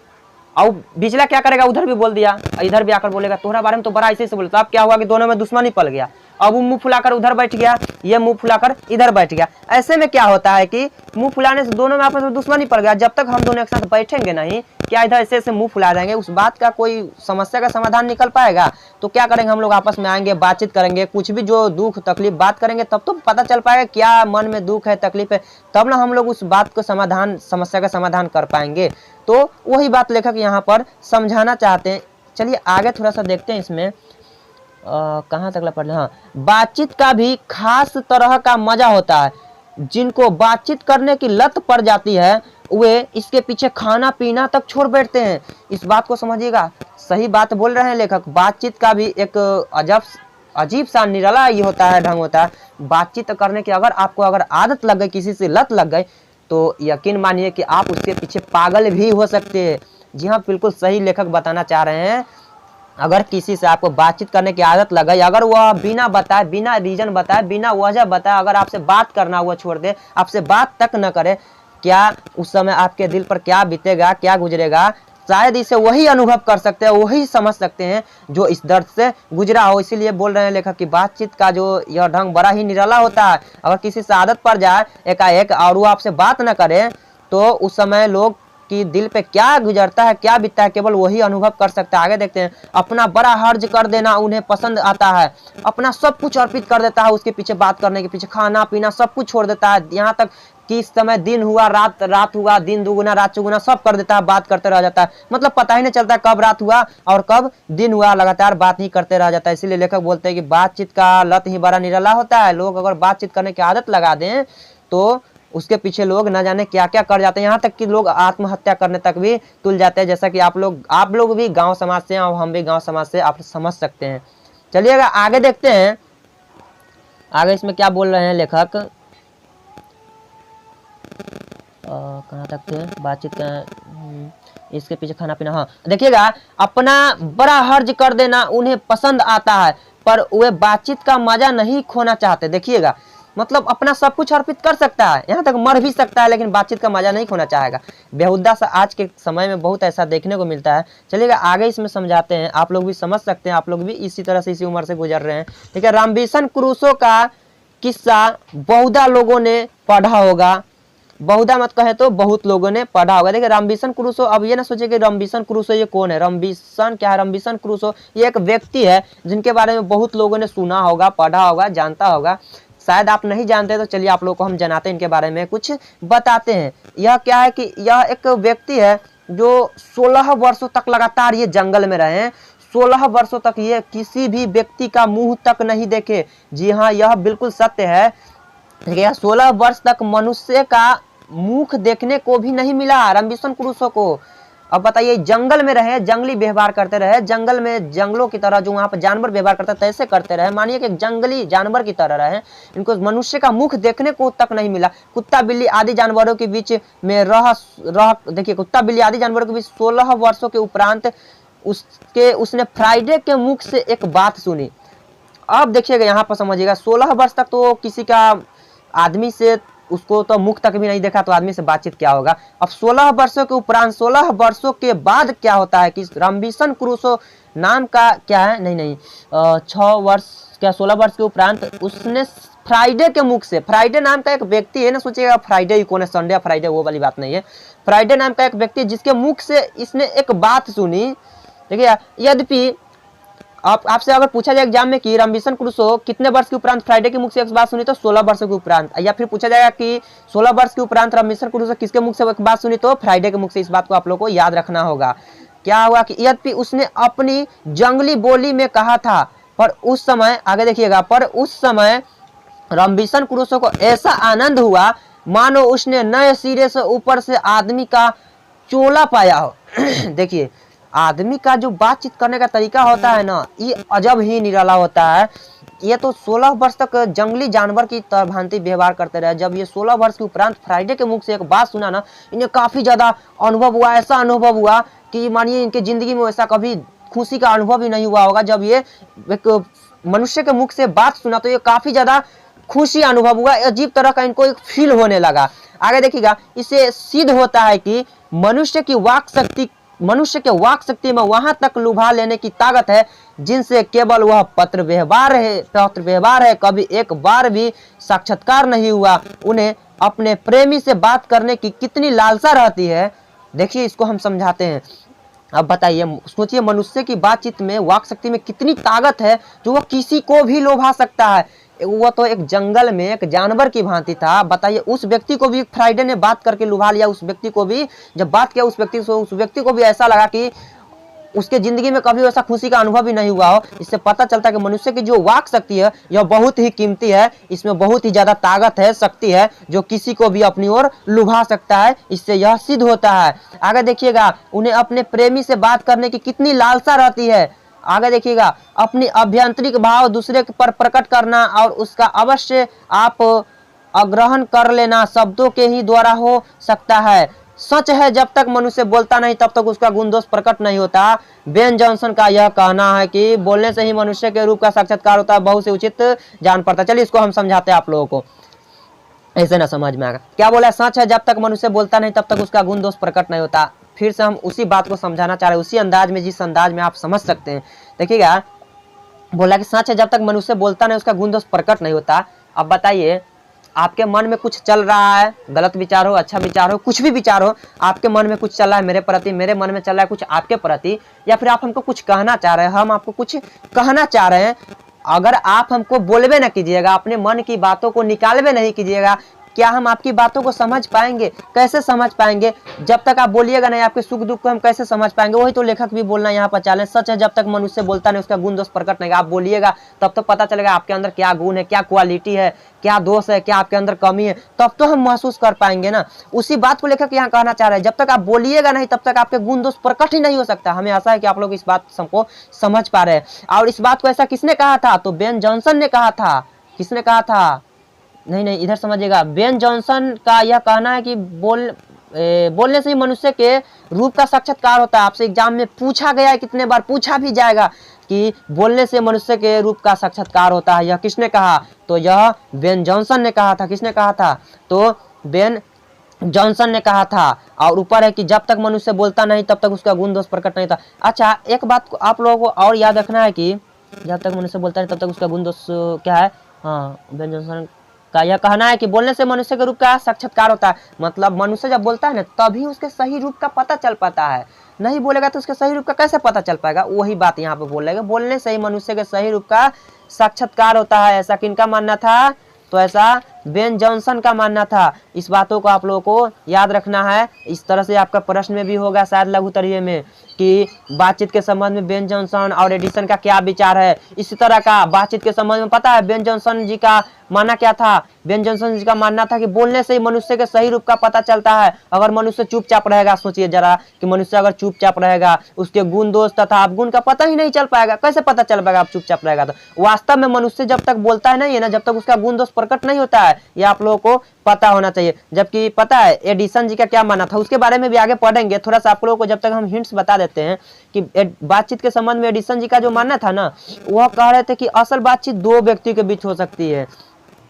और बिचला क्या करेगा, उधर भी बोल दिया, इधर भी आकर बोलेगा तुम्हारा बारे में तो बड़ा ऐसे बोले, तो अब क्या हुआ कि दोनों में दुश्मनी पल गया। अब वो मुंह फुलाकर उधर बैठ गया, ये मुंह फुलाकर इधर बैठ गया। ऐसे में क्या होता है कि मुंह फुलाने से दोनों में आपस में दुश्मनी पड़ गया। जब तक हम दोनों एक साथ बैठेंगे नहीं, क्या इधर ऐसे ऐसे मुंह फुला देंगे, उस बात का कोई समस्या का समाधान निकल पाएगा? तो क्या करेंगे, हम लोग आपस में आएंगे, बातचीत करेंगे, कुछ भी जो दुख तकलीफ बात करेंगे, तब तो पता चल पाएगा क्या मन में दुख है, तकलीफ है, तब ना हम लोग उस बात को समाधान, समस्या का समाधान कर पाएंगे। तो वही बात लेखक यहाँ पर समझाना चाहते हैं। चलिए आगे थोड़ा सा देखते हैं इसमें कहाँ तक पढ़ लें। हाँ, बातचीत का भी खास तरह का मजा होता है। जिनको बातचीत करने की लत पड़ जाती है वे इसके पीछे खाना पीना तक छोड़ बैठते हैं। इस बात को समझिएगा, सही बात बोल रहे हैं लेखक। बातचीत का भी एक अजीब सा निराला ये होता है, ढंग होता है बातचीत करने की। अगर आपको अगर आदत लग गई, किसी से लत लग गई, तो यकीन मानिए कि आप उसके पीछे पागल भी हो सकते हैं। जी हाँ, बिल्कुल सही लेखक बताना चाह रहे हैं। अगर किसी से आपको बातचीत करने की आदत लग गई, अगर वह बिना बताए, बिना रीजन बताए, बिना वजह बताए अगर आपसे बात करना हुआ छोड़ दे, आपसे बात तक न करे, क्या उस समय आपके दिल पर क्या बीतेगा, क्या गुजरेगा, शायद इसे वही अनुभव कर सकते हैं, वही समझ सकते हैं जो इस दर्द से गुजरा हो। इसीलिए बोल रहे हैं लेखक कि बातचीत का जो यह ढंग बड़ा ही निराला होता है। अगर किसी से आदत पड़ जाए एकाएक और वो आपसे बात न करे, तो उस समय लोग कि दिल पे क्या गुजरता है, क्या बीतता है, केवल वही अनुभव कर सकता है। आगे देखते हैं। अपना बड़ा हर्ज कर देना उन्हें पसंद आता है। अपना सब कुछ अर्पित कर देता है उसके पीछे, बात करने के पीछे, खाना पीना सब कुछ छोड़ देता है। यहाँ तक कि इस समय दिन हुआ रात हुआ, दिन दुगुना रात चौगुना सब कर देता है, बात करते रह जाता है। मतलब पता ही नहीं चलता कब रात हुआ और कब दिन हुआ, लगातार बात ही करते रह जाता है। इसीलिए लेखक बोलते हैं कि बातचीत का लत ही बड़ा निराला होता है। लोग अगर बातचीत करने की आदत लगा दें तो उसके पीछे लोग न जाने क्या क्या कर जाते हैं। यहाँ तक कि लोग आत्महत्या करने तक भी तुल जाते हैं। जैसा कि आप लोग भी गांव समाज से हैं और हम भी गांव समाज से, आप समझ सकते हैं। चलिएगा आगे देखते हैं, आगे इसमें क्या बोल रहे हैं लेखक। कहाँ तक थे, बातचीत का इसके पीछे खाना पीना। हाँ देखिएगा, अपना बड़ा हर्ज कर देना उन्हें पसंद आता है, पर वे बातचीत का मजा नहीं खोना चाहते। देखिएगा, मतलब अपना सब कुछ अर्पित कर सकता है, यहाँ तक मर भी सकता है, लेकिन बातचीत का मजा नहीं खोना चाहेगा। बेहुदा सा आज के समय में बहुत ऐसा देखने को मिलता है। चलिएगा आगे इसमें समझाते हैं, आप लोग भी समझ सकते हैं, आप लोग भी इसी तरह से इसी उम्र से गुजर रहे हैं। ठीक है, रामबिशन क्रूसो का किस्सा बहुधा लोगों ने पढ़ा होगा। बहुधा मत कहे तो बहुत लोगों ने पढ़ा होगा। देखिए रामबिशन क्रूसो, अब ये ना सोचे कि रामबिशन क्रूसो ये कौन है, रामबिशन क्या है। रामबिशन क्रूसो ये एक व्यक्ति है जिनके बारे में बहुत लोगों ने सुना होगा, पढ़ा होगा, जानता होगा। शायद आप नहीं जानते, तो चलिए आप लोगों को हम जानते हैं, इनके बारे में कुछ बताते हैं। यह क्या है कि यह एक व्यक्ति है जो 16 वर्षों तक लगातार ये जंगल में रहे हैं। 16 वर्षों तक ये किसी भी व्यक्ति का मुंह तक नहीं देखे। जी हाँ, यह बिल्कुल सत्य है। 16 वर्ष तक मनुष्य का मुख देखने को भी नहीं मिला रामबिशन क्रूसो को। अब बताइए, जंगल में रहे, जंगली व्यवहार करते रहे, जंगल में जंगलों की तरह जो वहाँ पर जानवर व्यवहार करते हैं तैसे करते रहे। मानिए कि जंगली जानवर की तरह रहे, इनको मनुष्य का मुख देखने को तक नहीं मिला। कुत्ता बिल्ली आदि जानवरों के बीच में रह देखिए, कुत्ता बिल्ली आदि जानवरों के बीच 16 वर्षों के उपरांत उसने फ्राइडे के मुख से एक बात सुनी। अब देखिएगा यहाँ पर समझिएगा, 16 वर्ष तक तो किसी का आदमी से उसको तो मुख तक भी नहीं देखा, तो आदमी से बातचीत क्या होगा। अब 16 वर्षों के उपरांत, 16 वर्षों के बाद क्या होता है कि रामबिशन क्रूसो नाम का क्या है, नहीं 6 वर्ष क्या 16 वर्ष के उपरांत उसने फ्राइडे के मुख से, फ्राइडे नाम का एक व्यक्ति है ना, सोचिएगा फ्राइडे ही कौन है, संडे या फ्राइडे वो वाली बात नहीं है। फ्राइडे नाम का एक व्यक्ति जिसके मुख से इसने एक बात सुनी। देखिए, यद्यपि आपसे अगर पूछा जाए एग्जाम में कि रामबिशन क्रूसो कितने वर्ष के उपरांत फ्राइडे के मुख से एक बात सुनी, तो 16 वर्षों के उपरांत। या फिर पूछा जाएगा कि 16 वर्ष के उपरांत रामबिशन क्रूसो किसके मुख से एक बात सुनी, तो फ्राइडे के मुख से। इस बात को आप लोगों को याद रखना होगा। क्या हुआ कि यद्यपि उसने अपनी जंगली बोली में कहा था, पर उस समय, आगे देखिएगा, पर उस समय रामबिशन क्रूसो को ऐसा आनंद हुआ मानो उसने नए सिरे से ऊपर से आदमी का चोला पाया हो। देखिए, आदमी का जो बातचीत करने का तरीका होता है ना, ये अजब ही निराला होता है। ये तो 16 वर्ष तक जंगली जानवर की तरह भांति व्यवहार करते रहे। जब ये 16 वर्ष के उपरांत फ्राइडे के मुख से एक बात सुना ना, इन्हें काफी ज्यादा अनुभव हुआ। ऐसा अनुभव हुआ कि मानिए इनके जिंदगी में ऐसा कभी खुशी का अनुभव ही नहीं हुआ होगा। जब ये एक मनुष्य के मुख से बात सुना तो ये काफी ज्यादा खुशी अनुभव हुआ, अजीब तरह का इनको एक फील होने लगा। आगे देखिएगा, इससे सिद्ध होता है कि मनुष्य की वाक शक्ति मनुष्य के वाक शक्ति में वहां तक लुभा लेने की ताकत है जिनसे केवल वह पत्र व्यवहार है, कभी एक बार भी साक्षात्कार नहीं हुआ। उन्हें अपने प्रेमी से बात करने की कितनी लालसा रहती है। देखिए इसको हम समझाते हैं। अब बताइए, सोचिए मनुष्य की बातचीत में वाक शक्ति में कितनी ताकत है जो वह किसी को भी लोभा सकता है। वो तो एक जंगल में एक जानवर की भांति था। बताइए उस व्यक्ति को भी फ्राइडे ने बात करके लुभा लिया। उस व्यक्ति को भी जब बात किया उस व्यक्ति को भी ऐसा लगा कि उसके जिंदगी में कभी ऐसा खुशी का अनुभव ही नहीं हुआ हो। इससे पता चलता है कि मनुष्य की जो वाक शक्ति है यह बहुत ही कीमती है। इसमें बहुत ही ज्यादा ताकत है, शक्ति है जो किसी को भी अपनी ओर लुभा सकता है। इससे यह सिद्ध होता है। आगे देखिएगा, उन्हें अपने प्रेमी से बात करने की कितनी लालसा रहती है। आगे देखिएगा, अपनी अभ्यंतरिक भाव दूसरे पर प्रकट करना और उसका अवश्य आप अग्रहण कर लेना शब्दों के ही द्वारा हो सकता है। सच है, जब तक मनुष्य बोलता नहीं तब तक उसका गुण दोष प्रकट नहीं होता। बेन जॉनसन का यह कहना है कि बोलने से ही मनुष्य के रूप का साक्षात्कार होता है, बहुत से उचित जान पड़ता है। चलिए इसको हम समझाते हैं आप लोगों को, ऐसे ना समझ में आएगा। क्या बोला? सच है, जब तक मनुष्य बोलता नहीं तब तक उसका गुण दोष प्रकट नहीं होता। फिर से हम उसी बात को समझाना चाह रहे हैं, उसी अंदाज में जिस अंदाज में आप समझ सकते हैं। देखिएगा, बोला कि सच है, जब तक मनुष्य बोलता नहीं उसका गुण दोष प्रकट नहीं होता। अब बताइए, आपके मन में कुछ चल रहा है, गलत विचार हो, अच्छा विचार हो, कुछ भी विचार हो, आपके मन में कुछ चल रहा है मेरे प्रति, मेरे मन में चल रहा है कुछ आपके प्रति, या फिर आप हमको कुछ कहना चाह रहे हैं, हम आपको कुछ कहना चाह रहे हैं। अगर आप हमको बोलबे न कीजिएगा, अपने मन की बातों को निकालबे नहीं कीजिएगा, क्या हम आपकी बातों को समझ पाएंगे? कैसे समझ पाएंगे? जब तक आप बोलिएगा नहीं, आपके सुख दुख को हम कैसे समझ पाएंगे? वही तो लेखक भी बोलना यहाँ पर चाले। सच है, जब तक मनुष्य बोलता नहीं उसका गुण दोष प्रकट नहीं। आप बोलिएगा तब तो पता चलेगा आपके अंदर क्या गुण है, क्या क्वालिटी है, क्या दोष है, क्या आपके अंदर कमी है, तब तो हम महसूस कर पाएंगे ना। उसी बात को लेखक यहाँ कहना चाह रहे हैं, जब तक आप बोलिएगा नहीं तब तक आपके गुण दोष प्रकट ही नहीं हो सकता। हमें आशा है कि आप लोग इस बात को समझ पा रहे हैं। और इस बात को ऐसा किसने कहा था? तो बेन जॉनसन ने कहा था। किसने कहा था? नहीं, इधर समझिएगा। बेन जॉनसन का यह कहना है कि बोलने से ही मनुष्य के रूप का साक्षात्कार होता है। आपसे एग्जाम में पूछा गया है, कितने बार पूछा भी जाएगा कि बोलने से मनुष्य के रूप का साक्षात्कार होता है। यह किसने कहा? तो यह बेन जॉनसन ने कहा था। किसने कहा था? तो बेन जॉनसन ने कहा था। और ऊपर है कि जब तक मनुष्य बोलता नहीं तब तक उसका गुण दोष प्रकट नहीं था। अच्छा, एक बात को आप लोगों को और याद रखना है कि जब तक मनुष्य बोलता नहीं तब तक उसका गुण दोष क्या है? हाँ, बेन जॉनसन का यह कहना है कि बोलने से मनुष्य के रूप का साक्षात्कार होता है। मतलब मनुष्य जब बोलता है ना तभी उसके सही रूप का पता चल पाता है। नहीं बोलेगा तो उसके सही रूप का कैसे पता चल पाएगा? वही बात यहाँ पे बोल रहे हैं, बोलने से ही मनुष्य के सही रूप का साक्षात्कार होता है। ऐसा किनका मानना था? तो ऐसा बेन जॉनसन का मानना था। इस बातों को आप लोगों को याद रखना है। इस तरह से आपका प्रश्न में भी होगा शायद लघुत्तरीय में कि बातचीत के संबंध में बेन जॉनसन और एडिसन का क्या विचार है। इसी तरह का बातचीत के संबंध में पता है बेन जॉनसन जी का मानना क्या था? बेन जॉनसन जी का मानना था कि बोलने से ही मनुष्य के सही रूप का पता चलता है। अगर मनुष्य चुपचाप रहेगा, सोचिए जरा कि मनुष्य अगर चुपचाप रहेगा उसके गुण दोष तथा अवगुण का पता ही नहीं चल पाएगा। कैसे पता चल पाएगा? आप चुपचाप रहेगा तो। वास्तव में मनुष्य जब तक बोलता है नहीं है ना, जब तक उसका गुण दोष प्रकट नहीं होता है, ये आप लोगों को पता होना चाहिए। जबकि पता है एडिसन जी का क्या मानना था, उसके बारे में भी आगे पढ़ेंगे। थोड़ा सा आप लोगों को जब तक हम हिंट्स बता देते हैं कि बातचीत के संबंध में एडिसन जी का जो मानना था ना, वह कह रहे थे कि असल बातचीत दो व्यक्ति के बीच हो सकती है।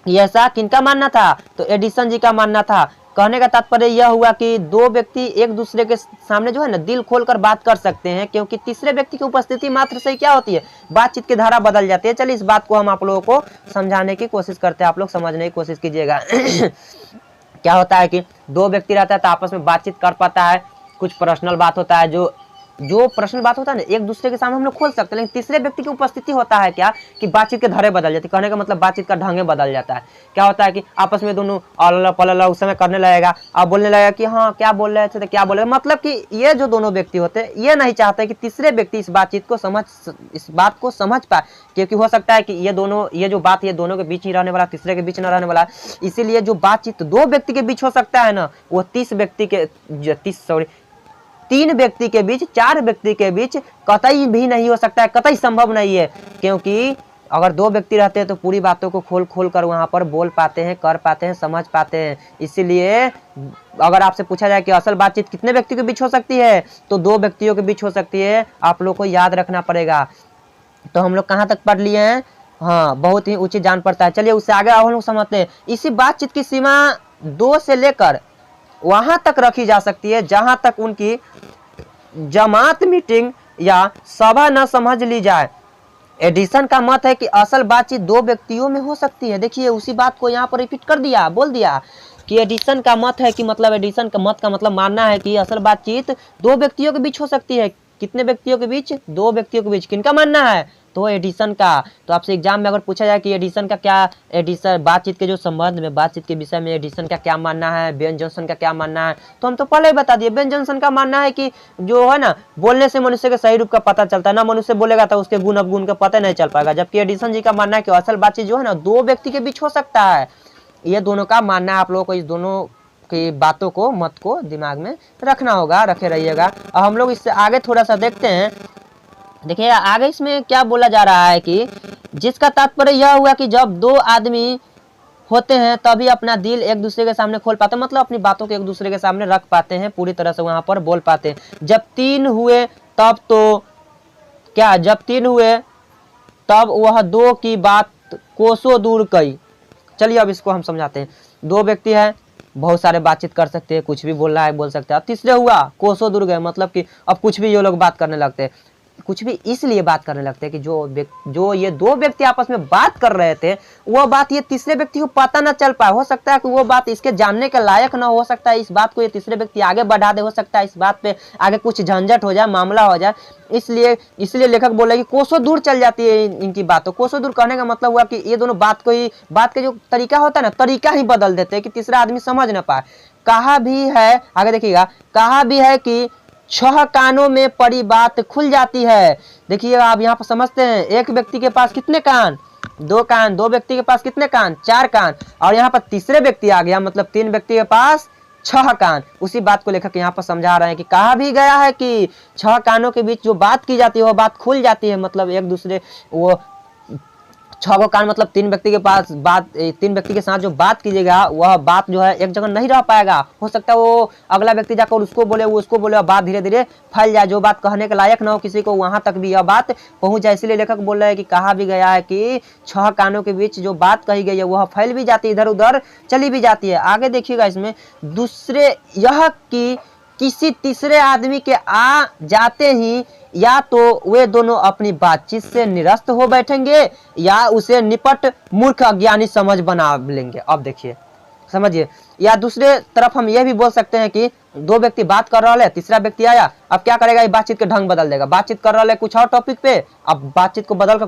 ऐसा किनका मानना था? तो एडिसन जी का मानना था। कहने का तात्पर्य यह हुआ कि दो व्यक्ति एक दूसरे के सामने जो है ना दिल खोलकर बात कर सकते हैं, क्योंकि तीसरे व्यक्ति की उपस्थिति मात्र से क्या होती है? बातचीत की धारा बदल जाती है। चलिए इस बात को हम आप लोगों को समझाने की कोशिश करते हैं, आप लोग समझने की कोशिश कीजिएगा। क्या होता है कि दो व्यक्ति रहता है तो आपस में बातचीत कर पाता है, कुछ पर्सनल बात होता है, जो पर्सनल बात होता है ना एक दूसरे के सामने हम लोग खोल सकते हैं। लेकिन तीसरे व्यक्ति की उपस्थिति होता है क्या कि बातचीत के धारे बदल जाती है। कहने का मतलब बातचीत का ढंग बदल जाता है। क्या होता है कि आपस में दोनों अल्लाह पल्ला उस समय करने लगेगा, अब बोलने लगेगा कि हाँ क्या बोल रहे थे, तो क्या बोले, मतलब कि ये जो दोनों व्यक्ति होते हैं ये नहीं चाहते कि तीसरे व्यक्ति इस बात को समझ पाए, क्योंकि हो सकता है कि ये जो बात ये दोनों के बीच ही रहने वाला, तीसरे के बीच न रहने वाला। इसीलिए जो बातचीत दो व्यक्ति के बीच हो सकता है ना, वो तीन व्यक्ति के बीच, चार व्यक्ति के बीच कतई भी नहीं हो सकता है, कतई संभव नहीं है। क्योंकि अगर दो व्यक्ति रहते हैं तो पूरी बातों को खोल कर वहां पर बोल पाते हैं, कर पाते हैं, समझ पाते हैं। इसीलिए अगर आपसे पूछा जाए कि असल बातचीत कितने व्यक्ति के बीच हो सकती है, तो दो व्यक्तियों के बीच हो सकती है। आप लोग को याद रखना पड़ेगा। तो हम लोग कहाँ तक पढ़ लिए हैं? हाँ, बहुत ही उचित जान पड़ता है। चलिए उससे आगे हम लोग समझते हैं। इसी बातचीत की सीमा 2 से लेकर वहां तक रखी जा सकती है जहां तक उनकी जमात मीटिंग या सभा न समझ ली जाए। एडिसन का मत है कि असल बातचीत दो व्यक्तियों में हो सकती है। देखिए उसी बात को यहाँ पर रिपीट कर दिया, बोल दिया कि एडिसन का मत है कि मतलब एडिसन का मत का मतलब मानना है कि असल बातचीत दो व्यक्तियों के बीच हो सकती है। कितने व्यक्तियों के बीच? दो व्यक्तियों के बीच। किनका मानना है? तो एडिसन का। तो आपसे एग्जाम में अगर पूछा जाए कि एडिसन का क्या, एडिसन बातचीत के जो संबंध में, बातचीत के विषय में एडिसन का क्या मानना है, बेन जॉनसन का क्या मानना है, तो हम तो पहले ही बता दिए। बेन जॉनसन का मानना है कि जो है ना, बोलने से मनुष्य के सही रूप का पता चलता है, ना मनुष्य बोलेगा तो उसके गुण अवगुण का पता नहीं चल पाएगा। जबकि एडिसन जी का मानना है कि असल बातचीत जो है ना दो व्यक्ति के बीच हो सकता है। ये दोनों का मानना है। आप लोगों को इस दोनों की बातों को, मत को दिमाग में रखना होगा, रखे रहिएगा। और हम लोग इससे आगे थोड़ा सा देखते हैं। देखिए आगे इसमें क्या बोला जा रहा है कि जिसका तात्पर्य यह हुआ कि जब दो आदमी होते हैं तभी अपना दिल एक दूसरे के सामने खोल पाते हैं, मतलब अपनी बातों को एक दूसरे के सामने रख पाते हैं, पूरी तरह से वहां पर बोल पाते हैं। जब तीन हुए तब तो क्या, जब तीन हुए तब वह दो की बात कोसों दूर कई। चलिए अब इसको हम समझाते हैं। दो व्यक्ति है, बहुत सारे बातचीत कर सकते हैं, कुछ भी बोल रहा है बोल सकते हैं। अब तीसरे हुआ, कोसों दूर गए, मतलब कि अब कुछ भी ये लोग बात करने लगते हैं। कुछ भी इसलिए बात करने लगते हैं कि जो ये दो व्यक्ति आपस में बात कर रहे थे वो बात ये तीसरे व्यक्ति को पता ना चल पाए। हो सकता है कि वो बात इसके जानने के लायक ना हो सकता है, इस बात को ये तीसरे व्यक्ति आगे बढ़ा दे, हो सकता है इस बात पे आगे कुछ झंझट हो जाए, मामला हो जाए। इसलिए लेखक बोला कि कोसों दूर चल जाती है इनकी बात। कोसों दूर कहने का मतलब हुआ कि ये दोनों बात का जो तरीका होता है ना, तरीका ही बदल देते हैं कि तीसरा आदमी समझ ना पाए। कहा भी है, आगे देखिएगा, कहा भी है कि 6 कानों में पड़ी बात खुल जाती है। देखिए आप यहाँ पर समझते हैं, एक व्यक्ति के पास कितने कान? 2 कान। दो व्यक्ति के पास कितने कान? 4 कान। और यहाँ पर तीसरे व्यक्ति आ गया, मतलब 3 व्यक्ति के पास 6 कान। उसी बात को लेखक यहाँ पर समझा रहे हैं कि कहा भी गया है कि 6 कानों के बीच जो बात की जाती है वो बात खुल जाती है। मतलब एक दूसरे वो 6 कान, मतलब 3 व्यक्ति के पास बात, 3 व्यक्ति के साथ जो बात कीजिएगा वह बात जो है एक जगह नहीं रह पाएगा। हो सकता है वो अगला व्यक्ति जाकर उसको बोले, वो उसको बोले, और बात धीरे धीरे फैल जाए। जो बात कहने के लायक ना हो किसी को, वहां तक भी यह बात पहुंच जाए। इसलिए लेखक बोल रहे हैं कि कहा भी गया है कि 6 कानों के बीच जो बात कही गई है वह फैल भी जाती है, इधर उधर चली भी जाती है। आगे देखिएगा इसमें, दूसरे यह कि किसी तीसरे आदमी के आ जाते ही या तो वे दोनों अपनी बातचीत से निरस्त हो बैठेंगे या उसे निपट मूर्ख अज्ञानी समझ बना लेंगे। अब देखिए समझिए, या दूसरे तरफ हम ये भी बोल सकते हैं कि 2 व्यक्ति बात कर रहे हैं, तीसरा व्यक्ति आया, अब क्या करेगा, ये बातचीत के ढंग बदल देगा। बातचीत कर रहे हैं कुछ और टॉपिक पे, अब बातचीत को बदल कर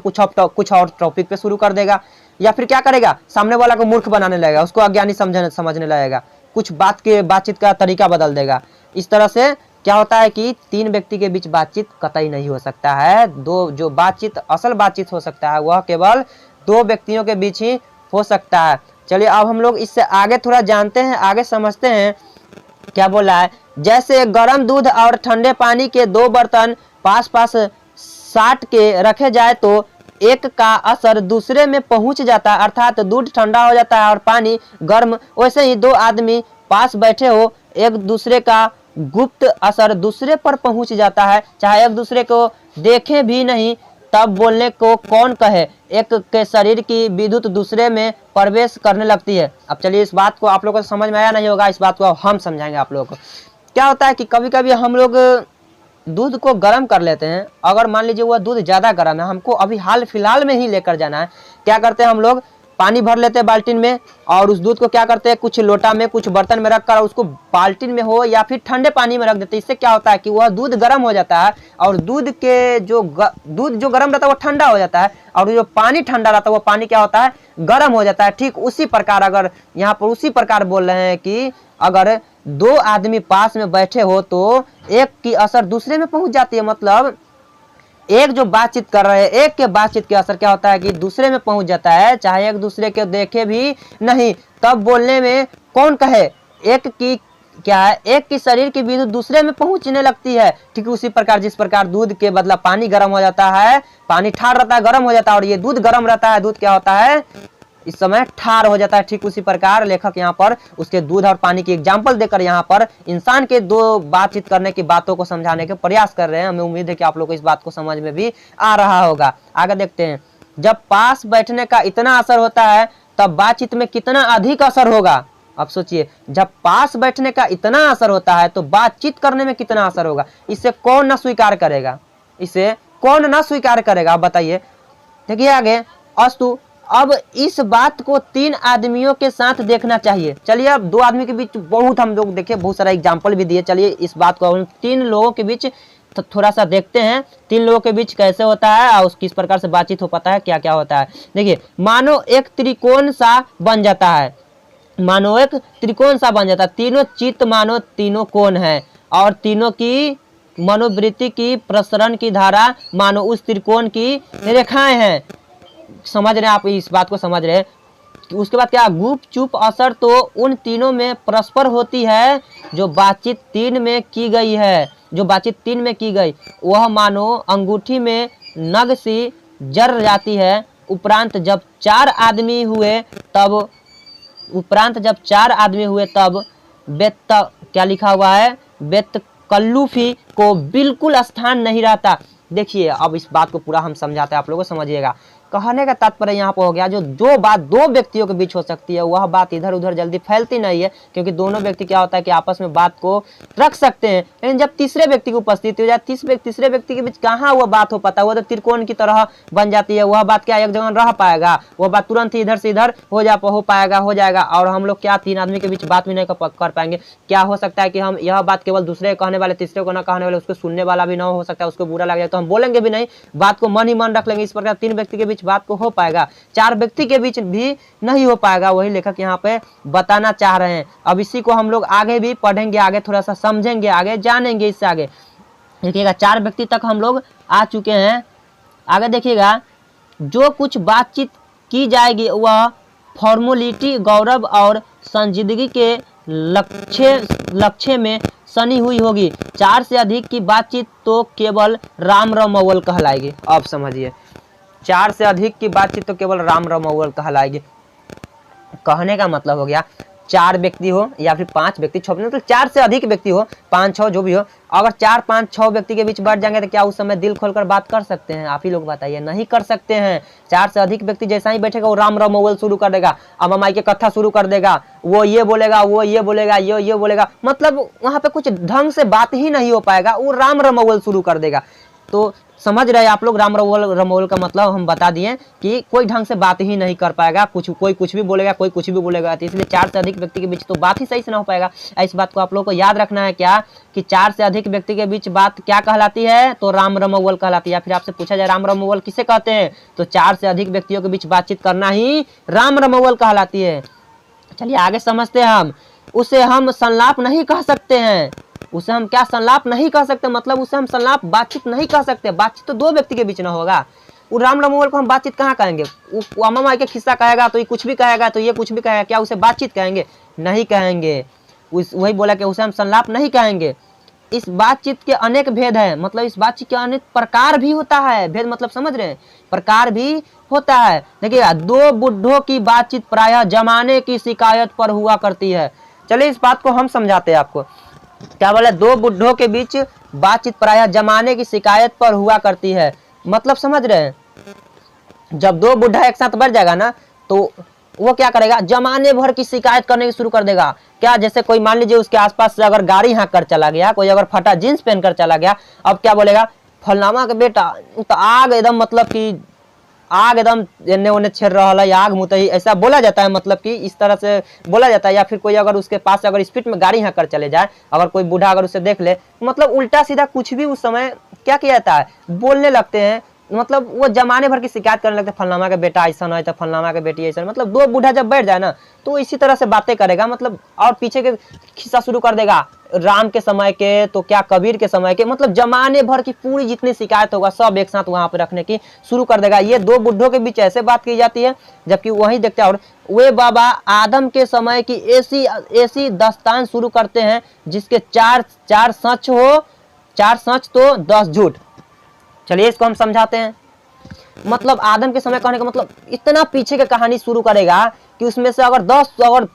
कुछ और टॉपिक पे शुरू कर देगा। या फिर क्या करेगा, सामने वाला को मूर्ख बनाने लगेगा, उसको अज्ञानी समझने लगेगा, कुछ बातचीत का तरीका बदल देगा। इस तरह से क्या होता है कि 3 व्यक्ति के बीच बातचीत कतई नहीं हो सकता है। जो बातचीत असल बातचीत हो सकता है वह केवल 2 व्यक्तियों के बीच ही हो सकता है। चलिए अब हम लोग इससे आगे थोड़ा जानते हैं, आगे समझते हैं क्या बोला है। जैसे गर्म दूध और ठंडे पानी के 2 बर्तन पास पास साट के रखे जाए तो एक का असर दूसरे में पहुंच जाता है, अर्थात दूध ठंडा हो जाता है और पानी गर्म। वैसे ही 2 आदमी पास बैठे हो, एक दूसरे का गुप्त असर दूसरे पर पहुंच जाता है, चाहे एक दूसरे को देखें भी नहीं, तब बोलने को कौन कहे। एक के शरीर की विद्युत दूसरे में प्रवेश करने लगती है। अब चलिए इस बात को आप लोगों को समझ में आया नहीं होगा, इस बात को हम समझाएंगे आप लोगों को। क्या होता है कि कभी कभी हम लोग दूध को गर्म कर लेते हैं। अगर मान लीजिए वह दूध ज़्यादा गर्म है, हमको अभी हाल फिलहाल में ही लेकर जाना है, क्या करते हैं हम लोग, पानी भर लेते हैं बाल्टीन में और उस दूध को क्या करते हैं, कुछ लोटा में कुछ बर्तन में रखकर उसको बाल्टीन में हो या फिर ठंडे पानी में रख देते हैं। इससे क्या होता है कि वह दूध गर्म हो जाता है और दूध जो गर्म रहता है वो ठंडा हो जाता है और जो पानी ठंडा रहता है वो पानी क्या होता है, गर्म हो जाता है। ठीक उसी प्रकार अगर यहाँ पर उसी प्रकार बोल रहे हैं कि अगर 2 आदमी पास में बैठे हो तो एक की असर दूसरे में पहुंच जाती है। मतलब एक जो बातचीत कर रहे हैं, एक के बातचीत के असर क्या होता है कि दूसरे में पहुंच जाता है, चाहे एक दूसरे के देखे भी नहीं, तब बोलने में कौन कहे। एक की क्या है, एक की शरीर की विद्युत दूसरे में पहुंचने लगती है। ठीक उसी प्रकार जिस प्रकार दूध के बदला पानी गर्म हो जाता है, पानी ठार रहता है गर्म हो जाता है, और ये दूध गर्म रहता है, दूध क्या होता है इस समय ठार हो जाता है। ठीक उसी प्रकार लेखक यहाँ पर उसके दूध और पानी की एग्जाम्पल देकर यहाँ पर इंसान के 2 बातचीत करने की बातों को समझाने के प्रयास कर रहे हैं। हमें उम्मीद है कि आप लोग को इस बात को समझ में भी आ रहा होगा। आगे देखते हैं, जब पास बैठने का इतना असर होता है तब बातचीत में कितना अधिक असर होगा। अब सोचिए, जब पास बैठने का इतना असर होता है तो बातचीत करने में कितना असर होगा। इसे कौन ना स्वीकार करेगा, इसे कौन ना स्वीकार करेगा, आप बताइए। देखिए आगे, अस्तु अब इस बात को 3 आदमियों के साथ देखना चाहिए। चलिए अब 2 आदमी के बीच बहुत हम लोग देखे, बहुत सारा एग्जाम्पल भी दिए। चलिए इस बात को हम 3 लोगों के बीच तो थोड़ा सा देखते हैं, 3 लोगों के बीच कैसे होता है और किस प्रकार से बातचीत हो पाता है, क्या क्या होता है। देखिए, मानो एक त्रिकोण सा बन जाता है, मानो एक त्रिकोण सा बन जाता है। तीनों चित्त मानो तीनों कोण है और तीनों की मनोवृत्ति की प्रसरण की धारा मानो उस त्रिकोण की रेखाएं हैं। समझ रहे हैं आप, इस बात को समझ रहे हैं। उसके बाद क्या, गुप चुप असर तो उन तीनों में परस्पर होती है जो बातचीत 3 में की गई है, जो बातचीत 3 में की गई वह मानो अंगूठी में नग सी जर जाती है। उपरांत जब 4 आदमी हुए तब बेत क्या लिखा हुआ है, बेत कल्लूफी को बिल्कुल स्थान नहीं रहता। देखिए अब इस बात को पूरा हम समझाते हैं, आप लोगों को समझिएगा। कहने का तात्पर्य यहाँ पर हो गया, जो बात 2 व्यक्तियों के बीच हो सकती है वह बात इधर उधर जल्दी फैलती नहीं है, क्योंकि दोनों व्यक्ति क्या होता है कि आपस में बात को रख सकते हैं। लेकिन जब तीसरे व्यक्ति की उपस्थिति हो जाए, तीसरे व्यक्ति के बीच कहाँ वह बात हो पाता है, वह तो त्रिकोण की तरह बन जाती है। वह बात क्या एक जगह रह पाएगा, वह बात तुरंत ही इधर से इधर हो जाएगा और हम लोग क्या 3 आदमी के बीच बात भी नहीं कर पाएंगे। क्या हो सकता है कि हम यह बात केवल दूसरे कहने वाले, तीसरे को ना कहने वाले, उसको सुनने वाला भी ना हो सकता है, उसको बुरा लग जाए तो हम बोलेंगे भी नहीं, बात को मन ही मन रख लेंगे। इस प्रकार 3 व्यक्ति के बीच बात को हो पाएगा, 4 व्यक्ति के बीच भी नहीं हो पाएगा। वही लेखक यहाँ पे बताना चाह रहे हैं। अब इसी को हम लोग आगे भी पढ़ेंगे, आगे थोड़ा सा समझेंगे, आगे जानेंगे इससे आगे। देखिएगा 4 व्यक्ति तक हम लोग आ चुके हैं। आगे देखिएगा, जो कुछ बातचीत की जाएगी वह फॉर्मेलिटी, गौरव और संजीदगी के लक्ष्य में सनी हुई होगी। 4 से अधिक की बातचीत तो केवल राम रमौल कहलाएगी। अब समझिए, 4 से अधिक की बातचीत तो केवल राम रमौल कहलाएगी। कहने का मतलब हो गया 4 व्यक्ति हो या फिर 5 व्यक्ति, 6 मतलब 4 से अधिक व्यक्ति हो, 5-6 जो भी हो, अगर 4-5-6 व्यक्ति के बीच बैठ जाएंगे तो क्या उस समय दिल खोलकर बात कर सकते हैं? आप ही लोग बताइए, नहीं कर सकते हैं। 4 से अधिक व्यक्ति जैसा ही बैठेगा वो राम रमौल शुरू कर देगा, अब माई के कथा शुरू कर देगा, वो ये बोलेगा, वो ये बोलेगा, ये बोलेगा, मतलब वहां पे कुछ ढंग से बात ही नहीं हो पाएगा, वो राम रमौल शुरू कर देगा। तो समझ रहे आप लोग, राम रमौल का मतलब हम बता दिए कि कोई ढंग से बात ही नहीं कर पाएगा, कोई कुछ भी बोलेगा, कोई कुछ भी बोलेगा। तो इसलिए 4 से अधिक व्यक्ति के बीच तो बात ही सही से ना हो पाएगा। इस बात को आप लोग को याद रखना है क्या, कि 4 से अधिक व्यक्ति के बीच बात क्या कहलाती है, तो राम रमौल कहलाती है। या फिर आपसे पूछा जाए राम रमौल किसे कहते हैं, तो 4 से अधिक व्यक्तियों के बीच बातचीत करना ही राम रमौल कहलाती है। चलिए आगे समझते हैं हम। उसे हम संलाप नहीं कह सकते हैं, उसे हम क्या संलाप नहीं कह सकते, मतलब उसे हम संलाप बातचीत नहीं कह सकते। बातचीत तो 2 व्यक्ति के बीच ना होगा। वो राम रमौल को हम बातचीत कहाँ कहेंगे? वो अम्मा माई के किस्सा कहेगा तो ये कुछ भी कहेगा, तो ये कुछ भी कहेगा, क्या उसे बातचीत कहेंगे? नहीं कहेंगे। वही बोला कि उसे हम संलाप नहीं कहेंगे। इस बातचीत के अनेक भेद है, मतलब इस बातचीत के अनेक प्रकार भी होता है। भेद मतलब समझ रहे हैं, प्रकार भी होता है। देखिए 2 बुढ़ों की बातचीत प्रायः जमाने की शिकायत पर हुआ करती है। चलिए इस बात को हम समझाते हैं आपको। क्या बोले, 2 बुढ़ों के बीच बातचीत प्रायः जमाने की शिकायत पर हुआ करती है, मतलब समझ रहे हैं, जब 2 बुढ़ा एक साथ बैठ जाएगा ना तो वो क्या करेगा, जमाने भर की शिकायत करने की शुरू कर देगा। क्या, जैसे कोई मान लीजिए उसके आसपास से अगर गाड़ी हाँक कर चला गया, कोई अगर फटा जींस पहन कर चला गया, अब क्या बोलेगा, फलनामा का बेटा तो आग एकदम, मतलब कि आग एकदम एने ओने छेड़ रहा है, आग मुतही, ऐसा बोला जाता है, मतलब कि इस तरह से बोला जाता है। या फिर कोई अगर उसके पास अगर स्पीड में गाड़ी हाँक कर चले जाए, अगर कोई बूढ़ा अगर उसे देख ले, मतलब उल्टा सीधा कुछ भी उस समय क्या किया जाता है, बोलने लगते हैं। मतलब वो जमाने भर की शिकायत करने लगते हैं, फलनामा का बेटा ऐसा है, तो फलनामा के बेटी ऐसा। मतलब 2 बूढ़ा जब बैठ जाए ना तो इसी तरह से बातें करेगा, मतलब और पीछे के खिस्सा शुरू कर देगा, राम के समय के तो क्या कबीर के समय के, मतलब जमाने भर की पूरी जितनी शिकायत होगा सब एक साथ वहां पे रखने की शुरू कर देगा। ये 2 बुढ़ों के बीच ऐसे बात की जाती है। जबकि वही देखते हैं, और वे बाबा आदम के समय की ऐसी दास्तान शुरू करते हैं जिसके 4 सच हो, 4 सच तो 10 झूठ। चलिए इसको हम समझाते हैं। मतलब आदम के समय कहने का मतलब इतना पीछे की कहानी शुरू करेगा कि उसमें से अगर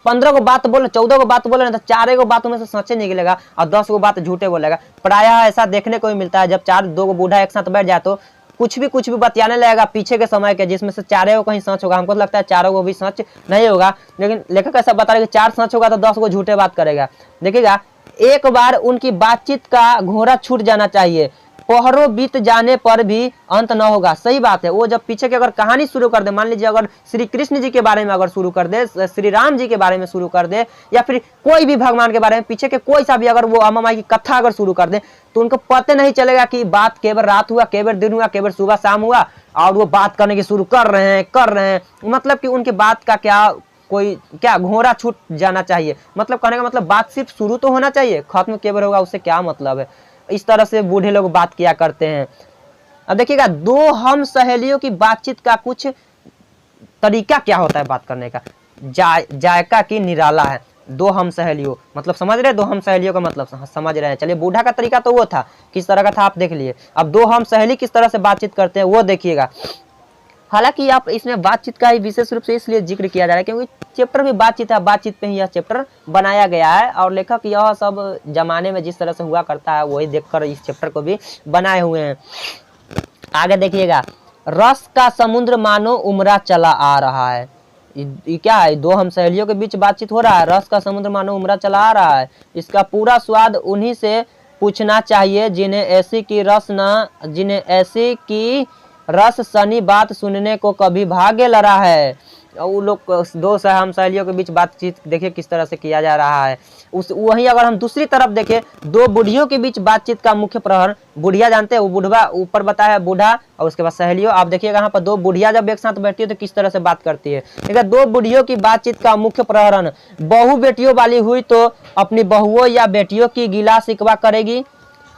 15 को बात बोले, 14 को बात बोले तो 4 को बातों में से सच्चे निकलेगा और 10 को बात झूठे बोलेगा। प्रायः ऐसा देखने को भी मिलता है, जब 2 बूढ़ा एक साथ बैठ जाए तो कुछ भी बतियाने लगेगा पीछे के समय के, जिसमें से चारों को कहीं सच होगा। हमको तो लगता है चारों को भी सच नहीं होगा, लेकिन लेखक ऐसा बता रहे कि 4 सच होगा तो 10 को झूठे बात करेगा। देखिएगा, एक बार उनकी बातचीत का घोड़ा छूट जाना चाहिए, पहरों बीत जाने पर भी अंत न होगा। सही बात है। वो जब पीछे की अगर कहानी शुरू कर दे, मान लीजिए अगर श्री कृष्ण जी के बारे में अगर शुरू कर दे, श्री राम जी के बारे में शुरू कर दे, या फिर कोई भी भगवान के बारे में पीछे के कोई सा भी अगर वो अम्मा माई की कथा अगर शुरू कर दे, तो उनको पता नहीं चलेगा कि बात केवल रात हुआ, केवल दिन हुआ, केवल सुबह शाम हुआ, और वो बात करने की शुरू कर रहे हैं। मतलब कि उनकी बात का क्या घोड़ा छूट जाना चाहिए। मतलब कहने का मतलब बात सिर्फ शुरू तो होना चाहिए, खत्म केवल होगा उससे क्या मतलब है। इस तरह से बूढ़े लोग बात किया करते हैं। अब देखिएगा, 2 हम सहेलियों की बातचीत का कुछ तरीका क्या होता है बात करने का। जायका की निराला है। 2 हम सहेलियों मतलब समझ रहे, 2 हम सहेलियों का मतलब समझ रहे हैं। चलिए, बूढ़ा का तरीका तो वो था, किस तरह का था आप देख लिए। अब 2 हम सहेली किस तरह से बातचीत करते हैं वो देखिएगा। हालांकि आप इसमें बातचीत का ही विशेष रूप से इसलिए जिक्र किया जा रहा है क्योंकि चैप्टर भी बातचीत है, बातचीत पे ही यह चैप्टर बनाया गया है, और लेखक यह सब जमाने में जिस तरह से हुआ करता है वही देखकर इस चैप्टर को भी बनाए हुए हैं। आगे देखिएगा, रस का समुद्र मानो उमरा चला आ रहा है। ये क्या है? 2 हम सहेलियों के बीच बातचीत हो रहा है। रस का समुद्र मानो उमरा चला आ रहा है, इसका पूरा स्वाद उन्हीं से पूछना चाहिए जिन्हें ऐसी की रस सनी बात सुनने को कभी भाग्य लड़ा है। वो लोग 2 हम सहेलियों के बीच बातचीत देखिए किस तरह से किया जा रहा है। वहीं अगर हम दूसरी तरफ देखें, 2 बुढ़ियों के बीच बातचीत का मुख्य प्रहर, बुढ़िया जानते हैं, वो बुढ़वा ऊपर बताया है बूढ़ा, और उसके बाद सहेलियों। आप देखिएगा यहाँ पर 2 बुढ़िया जब एक साथ बैठती है तो किस तरह से बात करती है। देखिए, 2 बुढ़ियों की बातचीत का मुख्य प्रहरण, बहू बेटियों वाली हुई तो अपनी बहुओं या बेटियों की गिला शिकवा करेगी,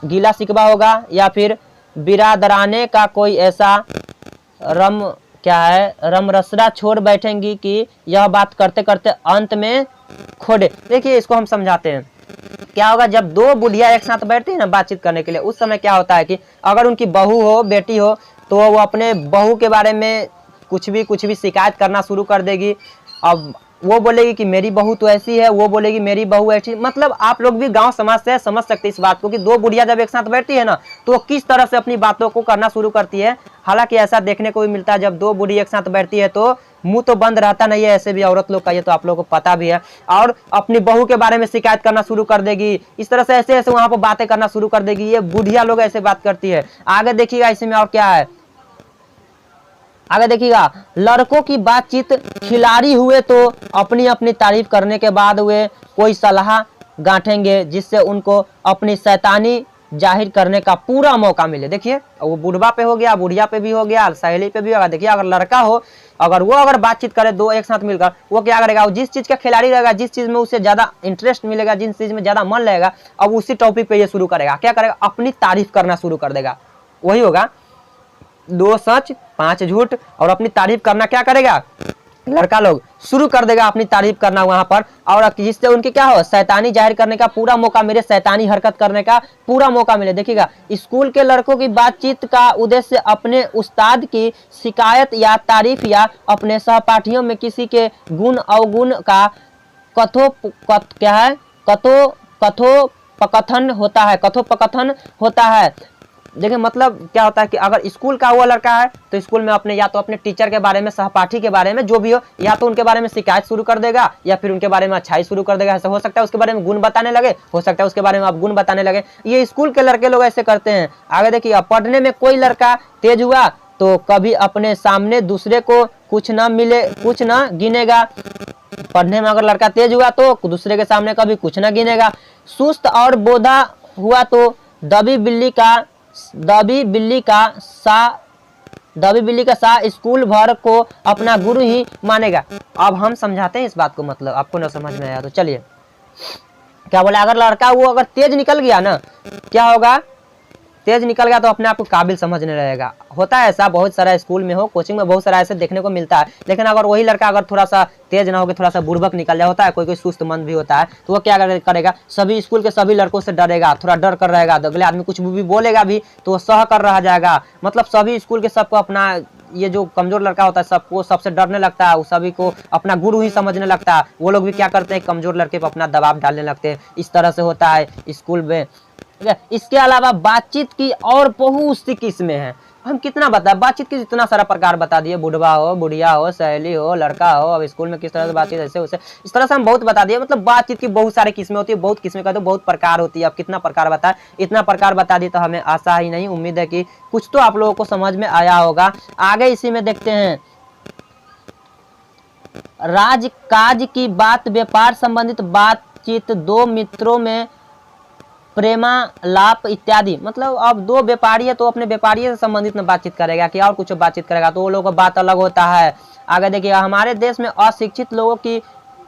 गिला शिकवा होगा, या फिर बिरादराने का कोई ऐसा रमरसरा छोड़ बैठेंगी कि यह बात करते करते अंत में खोड़े। देखिए, इसको हम समझाते हैं। क्या होगा जब 2 बुढ़िया एक साथ बैठती है ना बातचीत करने के लिए, उस समय क्या होता है कि अगर उनकी बहू हो, बेटी हो, तो वो अपने बहू के बारे में कुछ भी शिकायत करना शुरू कर देगी। अब वो बोलेगी कि मेरी बहू तो ऐसी है, वो बोलेगी मेरी बहू ऐसी। मतलब आप लोग भी गांव समाज से समझ सकते हैं इस बात को कि 2 बुढ़िया जब एक साथ बैठती है ना, तो वो किस तरह से अपनी बातों को करना शुरू करती है। हालांकि ऐसा देखने को भी मिलता है, जब 2 बुढ़ी एक साथ बैठती है तो मुंह तो बंद रहता नहीं है, ऐसे भी औरत लोग का, ये तो आप लोगों को पता भी है, और अपनी बहू के बारे में शिकायत करना शुरू कर देगी। इस तरह से ऐसे वहां पर बातें करना शुरू कर देगी। ये बुढ़िया लोग ऐसे बात करती है। आगे देखिएगा इसमें और क्या है। आगे देखिएगा, लड़कों की बातचीत, खिलाड़ी हुए तो अपनी अपनी तारीफ करने के बाद वे कोई सलाह गांठेंगे जिससे उनको अपनी शैतानी जाहिर करने का पूरा मौका मिले। देखिए, वो बुढ़वा पे हो गया, बुढ़िया पे भी हो गया, सहेली पे भी होगा। देखिए, अगर लड़का हो, अगर बातचीत करे 2 एक साथ मिलकर, वो क्या करेगा, वो जिस चीज का खिलाड़ी रहेगा, जिस चीज में उसे ज्यादा इंटरेस्ट मिलेगा, जिस चीज में ज्यादा मन लगेगा, अब उसी टॉपिक पे ये शुरू करेगा। क्या करेगा, अपनी तारीफ करना शुरू कर देगा। वही होगा 2 सच 5 झूठ, और अपनी तारीफ करना क्या करेगा, लड़का लोग शुरू कर देगा अपनी तारीफ करना वहां पर, और जिससे उनके क्या हो, शैतानी जाहिर करने का पूरा मौका मिले, शैतानी हरकत करने का पूरा मौका मिले। देखिएगा, स्कूल के लड़कों की बातचीत का उद्देश्य अपने उस्ताद की शिकायत या तारीफ, या अपने सहपाठियों में किसी के गुण अवगुण का कथोपकथन होता है। देखिए, मतलब क्या होता है कि अगर स्कूल का हुआ लड़का है तो स्कूल में अपने या तो अपने टीचर के बारे में, सहपाठी के बारे में, जो भी हो, या तो उनके बारे में शिकायत शुरू कर देगा, या फिर उनके बारे में अच्छाई शुरू कर देगा। ऐसा हो सकता है उसके बारे में गुण बताने लगे, हो सकता है उसके बारे में आप गुण बताने लगे। ये स्कूल के लड़के लोग ऐसे करते हैं। आगे देखिए, पढ़ने में कोई लड़का तेज हुआ तो कभी अपने सामने दूसरे को कुछ न गिनेगा। पढ़ने में अगर लड़का तेज हुआ तो दूसरे के सामने कभी कुछ न गिनेगा। सुस्त और बोधा हुआ तो दबी बिल्ली का सा स्कूल भर को अपना गुरु ही मानेगा। अब हम समझाते हैं इस बात को, मतलब आपको न समझ में आया तो चलिए, क्या बोले, अगर लड़का वो अगर तेज निकल गया ना, क्या होगा, तेज निकल गया तो अपने आप को काबिल समझने लगेगा। होता है ऐसा, बहुत सारा स्कूल में हो, कोचिंग में बहुत सारा ऐसे देखने को मिलता है। लेकिन अगर वही लड़का अगर थोड़ा सा तेज ना होकर थोड़ा सा बुड़बक निकल जाए, होता है कोई सुस्त मंद भी होता है, तो वो क्या करेगा, सभी स्कूल के सभी लड़कों से डरेगा, थोड़ा डर कर रहेगा। अगले आदमी कुछ भी बोलेगा भी तो वो सह कर रह जाएगा। मतलब सभी स्कूल के सबको अपना, ये जो कमजोर लड़का होता है सबको सबसे डरने लगता है, वो सभी को अपना गुरु ही समझने लगता है। वो लोग भी क्या करते हैं, कमजोर लड़के पर अपना दबाव डालने लगते हैं। इस तरह से होता है स्कूल में। इसके अलावा बातचीत की और बहुत सी किस्में हैं। हम कितना बता, बातचीत के इतना सारा प्रकार बता दिए, बुढ़वा हो, बुढ़िया हो, सहेली हो, लड़का हो, अब स्कूल में किस तरह से बातचीत, ऐसे वैसे, इस तरह से हम बहुत बता दिए। मतलब बातचीत की बहुत सारी किस्में होती है, बहुत किस्में का तो बहुत प्रकार होती है। अब कितना प्रकार बताए, इतना प्रकार बता दी तो हमें आशा ही नहीं, उम्मीद है कि कुछ तो आप लोगों को समझ में आया होगा। आगे इसी में देखते हैं, राज काज की बात, व्यापार संबंधित बातचीत, दो मित्रों में प्रेमालाप इत्यादि। मतलब अब दो व्यापारी है तो अपने व्यापारी से संबंधित में बातचीत करेगा कि और कुछ बातचीत करेगा तो वो लोगों का बात अलग होता है। आगे देखिए, हमारे देश में अशिक्षित लोगों की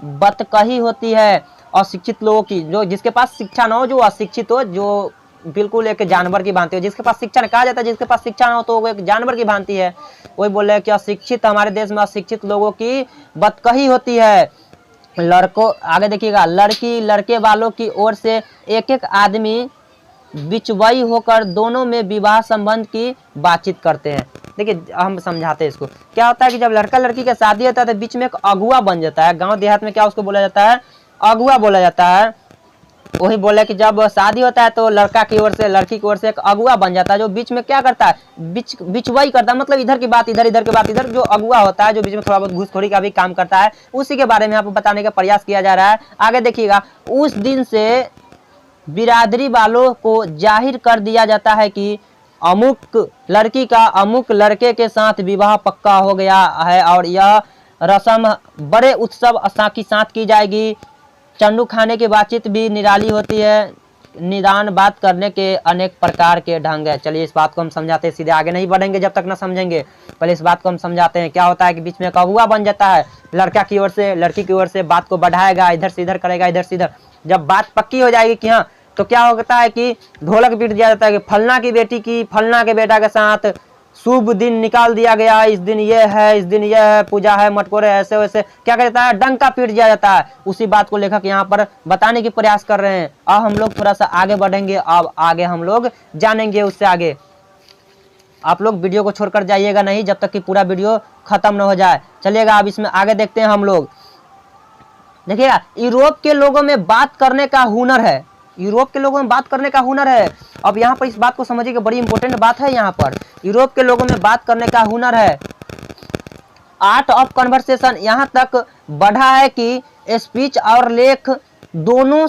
बतकही होती है। अशिक्षित लोगों की, जो जिसके पास शिक्षा ना हो, जो अशिक्षित हो, जो बिल्कुल एक जानवर की भांति हो। जिसके पास शिक्षा, कहा जाता है जिसके पास शिक्षा ना हो तो वो एक जानवर की भांति है। वही बोल रहे हैं कि अशिक्षित, हमारे देश में अशिक्षित लोगों की बतकही होती है। लड़कों, आगे देखिएगा, लड़की लड़के वालों की ओर से एक एक आदमी बिचवई होकर दोनों में विवाह संबंध की बातचीत करते हैं। देखिए हम समझाते हैं इसको। क्या होता है कि जब लड़का लड़की का शादी होता है तो बीच में एक अगुआ बन जाता है। गांव देहात में क्या उसको बोला जाता है, अगुआ बोला जाता है। वही बोले कि जब शादी होता है तो लड़का की ओर से, लड़की की ओर से एक अगुआ बन जाता है, जो बीच में क्या करता है, बिचवाई करता है। मतलब इधर की बात इधर, इधर की बात इधर, जो अगुआ होता है, जो बीच में थोड़ा बहुत घूसखोरी का भी काम करता है, उसी के बारे में आपको बताने का प्रयास किया जा रहा है। आगे देखिएगा, उस दिन से बिरादरी वालों को जाहिर कर दिया जाता है कि अमुक लड़की का अमुक लड़के के साथ विवाह पक्का हो गया है और यह रस्म बड़े उत्सव के साथ की जाएगी। चंडू खाने की बातचीत भी निराली होती है। निदान बात करने के अनेक प्रकार के ढंग है। चलिए इस बात को हम समझाते हैं, सीधे आगे नहीं बढ़ेंगे जब तक ना समझेंगे। पहले इस बात को हम समझाते हैं। क्या होता है कि बीच में एक अगुआ बन जाता है, लड़का की ओर से लड़की की ओर से बात को बढ़ाएगा, इधर से इधर करेगा, इधर से इधर। जब बात पक्की हो जाएगी कि हाँ, तो क्या होता है कि ढोलक पीट दिया जाता है कि फलना की बेटी की फलना के बेटा के साथ शुभ दिन निकाल दिया गया, इस दिन ये है, इस दिन ये है, पूजा है, मटकोरे, ऐसे वैसे क्या कहता है, डंका पीट दिया जाता है। उसी बात को लेखक यहाँ पर बताने की प्रयास कर रहे हैं। अब हम लोग थोड़ा सा आगे बढ़ेंगे, अब आगे हम लोग जानेंगे उससे आगे। आप लोग वीडियो को छोड़कर जाइएगा नहीं जब तक कि पूरा वीडियो खत्म न हो जाए। चलिएगा अब इसमें आगे देखते हैं हम लोग। देखिएगा, यूरोप के लोगों में बात करने का हुनर है। यूरोप के लोगों में बात करने का हुनर है। अब यहाँ पर इस बात को समझिए कि बड़ी इंपॉर्टेंट बात है। यहाँ पर यूरोप के लोगों में बात करने का हुनर है। आर्ट ऑफ कन्वर्सेशन यहाँ तक बढ़ा है कि स्पीच और लेख दोनों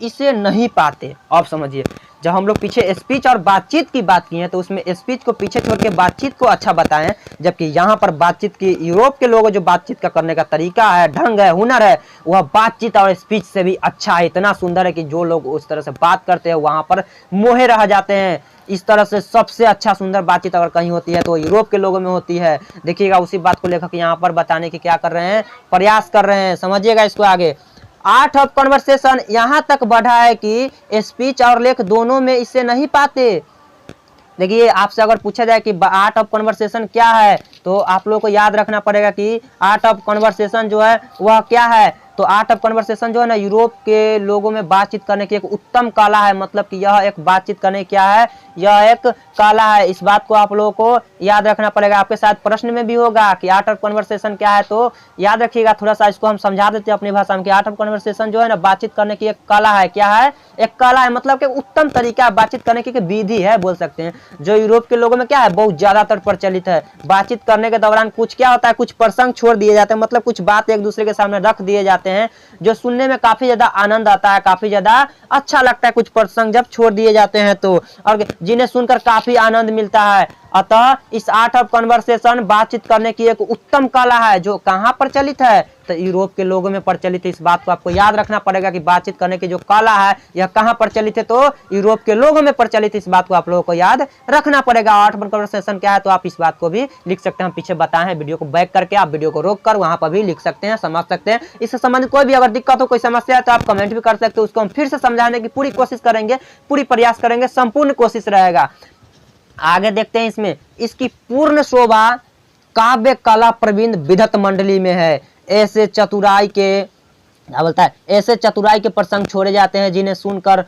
इसे नहीं पाते। अब समझिए, जब हम लोग पीछे स्पीच और बातचीत की बात की है तो उसमें स्पीच को पीछे छोड़ के बातचीत को अच्छा बताएं, जबकि यहाँ पर बातचीत की, यूरोप के लोगों जो बातचीत का करने का तरीका है, ढंग है, हुनर है, वह बातचीत और स्पीच से भी अच्छा है। इतना सुंदर है कि जो लोग उस तरह से बात करते हैं वहाँ पर मोहे रह जाते हैं। इस तरह से सबसे अच्छा सुंदर बातचीत अगर कहीं होती है तो यूरोप के लोगों में होती है। देखिएगा, उसी बात को लेखक यहाँ पर बताने की क्या कर रहे हैं, प्रयास कर रहे हैं। समझिएगा इसको आगे। आर्ट ऑफ कन्वर्सेशन यहाँ तक बढ़ा है कि स्पीच और लेख दोनों में इसे नहीं पाते। देखिए, आपसे अगर पूछा जाए कि आर्ट ऑफ कन्वर्सेशन क्या है तो आप लोगों को याद रखना पड़ेगा कि आर्ट ऑफ कन्वर्सेशन जो है वह क्या है। तो आर्ट ऑफ कन्वर्सेशन जो है ना, यूरोप के लोगों में बातचीत करने की एक उत्तम कला है। मतलब कि यह एक बातचीत करने क्या है, यह एक कला है। इस बात को आप लोगों को याद रखना पड़ेगा। आपके साथ प्रश्न में भी होगा कि आर्ट ऑफ कन्वर्सेशन क्या है, तो याद रखिएगा। थोड़ा सा इसको हम समझा देते हैं अपनी भाषा में कि आर्ट ऑफ कन्वर्सेशन जो है ना, बातचीत करने की एक कला है। क्या है, एक कला है। मतलब कि उत्तम तरीका बातचीत करने की विधि है, बोल सकते हैं। जो यूरोप के लोगों में क्या है, बहुत ज्यादातर प्रचलित है। बातचीत करने के दौरान कुछ क्या होता है, कुछ प्रसंग छोड़ दिए जाते हैं। मतलब कुछ बात एक दूसरे के सामने रख दिए जाते हैं जो सुनने में काफी ज्यादा आनंद आता है, काफी ज्यादा अच्छा लगता है। कुछ प्रसंग जब छोड़ दिए जाते हैं तो, और जिन्हें सुनकर काफी आनंद मिलता है। अतः इस आर्ट ऑफ कन्वर्सेशन बातचीत करने की एक उत्तम कला है जो कहाँ प्रचलित है, तो यूरोप के लोगों में प्रचलित है। इस बात को आपको याद रखना पड़ेगा कि बातचीत करने की जो कला है यह कहाँ प्रचलित है, तो यूरोप के लोगों में प्रचलित है। इस बात को आप लोगों को याद रखना पड़ेगा। आर्ट ऑफ कन्वर्सेशन क्या है तो आप इस बात को भी लिख सकते हैं। हम पीछे बताए हैं, वीडियो को बैक करके आप वीडियो को रोक कर वहां पर भी लिख सकते हैं, समझ सकते हैं। इससे संबंधित कोई भी अगर दिक्कत हो, कोई समस्या है तो आप कमेंट भी कर सकते हो। उसको हम फिर से समझाने की पूरी कोशिश करेंगे, पूरी प्रयास करेंगे, संपूर्ण कोशिश रहेगा। आगे देखते हैं इसमें, इसकी पूर्ण शोभा काव्य कला प्रवीण विधत मंडली में है। ऐसे चतुराई के क्या बोलता है, ऐसे चतुराई के प्रसंग छोड़े जाते हैं जिन्हें सुनकर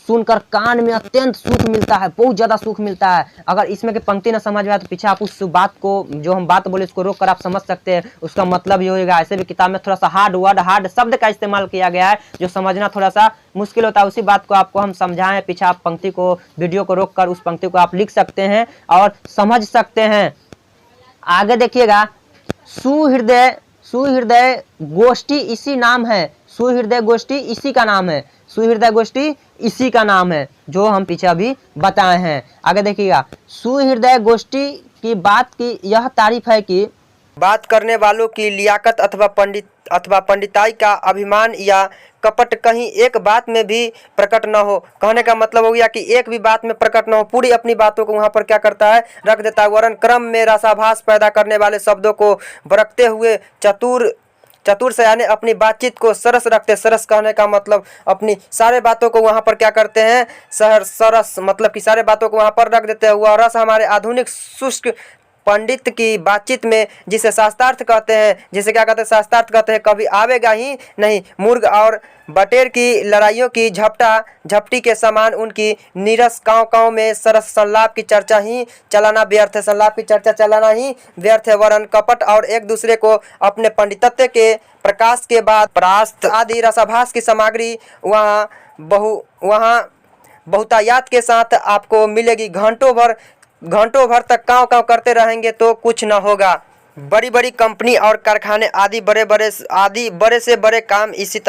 सुनकर कान में अत्यंत सुख मिलता है, बहुत ज़्यादा सुख मिलता है। अगर इसमें की पंक्ति ना समझ में आए तो पीछे आप उस बात को, जो हम बात बोले, उसको रोक कर आप समझ सकते हैं, उसका मतलब ये होगा। ऐसे भी किताब में थोड़ा सा हार्ड वर्ड, हार्ड शब्द का इस्तेमाल किया गया है, जो समझना थोड़ा सा मुश्किल होता है। उसी बात को आपको हम समझाएं, पीछे आप पंक्ति को, वीडियो को रोक कर उस पंक्ति को आप लिख सकते हैं और समझ सकते हैं। आगे देखिएगा, सुहृदय, सुहृदय गोष्ठी इसी नाम है, सुहृदय गोष्ठी इसी का नाम है, सुहृदय गोष्ठी इसी का नाम है, जो हम पीछे अभी बताए हैं। आगे देखिएगा, सुहृदय गोष्ठी की बात की यह तारीफ है कि बात करने वालों की लियाकत अथवा पंडिताई का अभिमान या कपट कहीं एक बात में भी प्रकट न हो। कहने का मतलब हो गया कि एक भी बात में प्रकट न हो, पूरी अपनी बातों को वहाँ पर क्या करता है, रख देता है। वरन क्रम में रसाभास पैदा करने वाले शब्दों को बरतते हुए चतुर सयाने अपनी बातचीत को सरस रखते। सरस कहने का मतलब अपनी सारे बातों को वहाँ पर क्या करते हैं, सरस मतलब कि सारे बातों को वहाँ पर रख देते हैं। वह रस हमारे आधुनिक शुष्क पंडित की बातचीत में, जिसे शास्त्रार्थ कहते हैं, जिसे क्या कहते हैं, शास्त्रार्थ कहते हैं, कभी आवेगा ही नहीं। मुर्ग और बटेर की लड़ाइयों की झपटी के समान उनकी नीरस काँव में सरस संलाप की चर्चा ही चलाना व्यर्थ है, संलाप की चर्चा चलाना ही व्यर्थ है। वरन कपट और एक दूसरे को अपने पंडितत्व के प्रकाश के बाद परास्त आदि रसाभास की सामग्री वहाँ बहुतायात के साथ आपको मिलेगी। घंटों भर तक काँव काँव करते रहेंगे तो कुछ न होगा। बड़ी बड़ी कंपनी और कारखाने आदि बड़े से बड़े काम इसी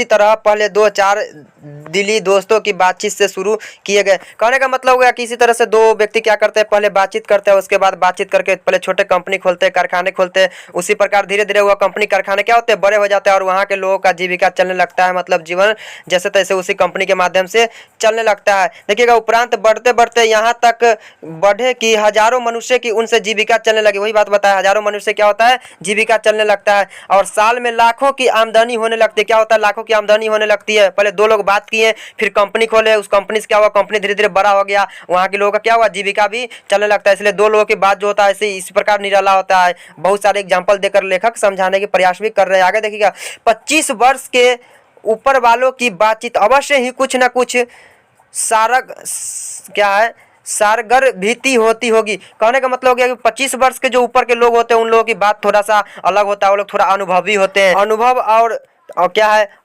तरह पहले 2-4 दिली दोस्तों की बातचीत से शुरू किए गए। कहने का मतलब हो गया कि इसी तरह से दो व्यक्ति क्या करते हैं, पहले बातचीत करते हैं, उसके बाद बातचीत करके पहले छोटे कंपनी खोलते हैं, कारखाने खोलते हैं। उसी प्रकार धीरे धीरे वह कंपनी कारखाने क्या होते हैं, बड़े हो जाते हैं और वहाँ के लोगों का जीविका चलने लगता है, मतलब जीवन जैसे तैसे उसी कंपनी के माध्यम से चलने लगता है। देखिएगा, उपरांत बढ़ते बढ़ते यहाँ तक बढ़े कि हजारों मनुष्य की उनसे जीविका चलने लगी। वही बात बताया, हजारों मनुष्य क्या होता है, जीविका चलने लगता है और साल में लाखों की आमदनी होने लगती है। क्या होता है, लाखों की आमदनी होने लगती है। पहले 2 लोग बात किए, फिर कंपनी खोले, उस कंपनी से क्या हुआ, कंपनी धीरे धीरे बड़ा हो गया, वहाँ के लोगों का क्या हुआ, जीविका भी चलने लगता है। इसलिए 2 लोगों की बात जो होता है इस प्रकार निराला होता है। बहुत सारे एग्जाम्पल देकर लेखक समझाने के प्रयास भी कर रहे हैं। आगे देखिएगा, 25 वर्ष के ऊपर वालों की बातचीत अवश्य ही कुछ न कुछ सारगर भीति होती होगी। कहने का मतलब हो गया कि 25 वर्ष के जो ऊपर के लोग होते हैं उन लोगों की बात थोड़ा सा अलग होता है, वो लोग थोड़ा अनुभवी होते हैं।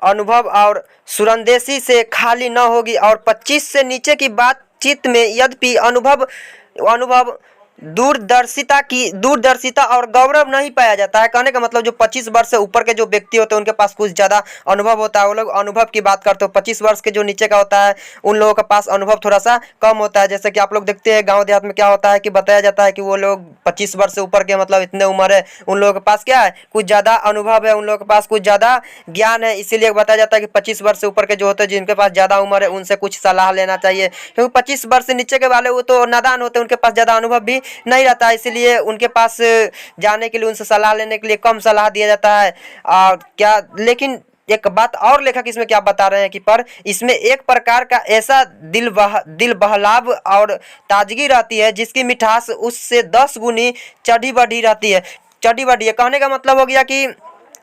अनुभव और सुरंदेशी से खाली न होगी। और 25 से नीचे की बातचीत में यद्यपि अनुभव दूरदर्शिता और गौरव नहीं पाया जाता है। कहने का मतलब जो 25 वर्ष से ऊपर के जो व्यक्ति होते हैं उनके पास कुछ ज़्यादा अनुभव होता है, वो लोग अनुभव की बात करते हो। 25 वर्ष के जो नीचे का होता है उन लोगों के पास अनुभव थोड़ा सा कम होता है। जैसे कि आप लोग देखते हैं गांव देहात में क्या होता है कि बताया जाता है कि वो लोग 25 वर्ष से ऊपर के, मतलब इतने उम्र है, उन लोगों के पास क्या है, कुछ ज़्यादा अनुभव है, उन लोगों के पास कुछ ज़्यादा ज्ञान है। इसीलिए बताया जाता है कि 25 वर्ष से ऊपर के जो होते हैं, जिनके पास ज़्यादा उम्र है, उनसे कुछ सलाह लेना चाहिए। क्योंकि 25 वर्ष से नीचे के वाले वो तो नादान होते हैं, उनके पास ज़्यादा अनुभव भी नहीं रहता है, इसलिए उनके पास जाने के लिए, उनसे सलाह लेने के लिए कम सलाह दिया जाता है। लेकिन एक बात और लेखक इसमें क्या बता रहे हैं कि पर इसमें एक प्रकार का ऐसा दिल बहलाव और ताजगी रहती है जिसकी मिठास उससे 10 गुनी चढ़ी बढ़ी रहती है। कहने का मतलब हो गया कि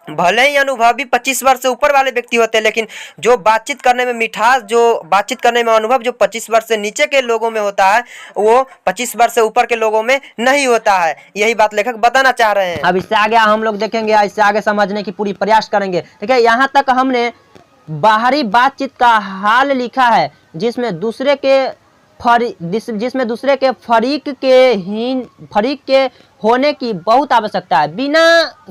भले ही अनुभवी 25 वर्ष से ऊपर वाले व्यक्ति होते हैं, लेकिन जो बातचीत करने में मिठास, जो बातचीत करने में अनुभव जो 25 वर्ष से नीचे के लोगों में होता है वो 25 वर्ष से ऊपर के लोगों में नहीं होता है। यही बात लेखक बताना चाह रहे हैं। अब इससे आगे हम लोग देखेंगे, इससे आगे समझने की पूरी प्रयास करेंगे। ठीक है, यहाँ तक हमने बाहरी बातचीत का हाल लिखा है जिसमें दूसरे के फरीक के होने की बहुत आवश्यकता है। बिना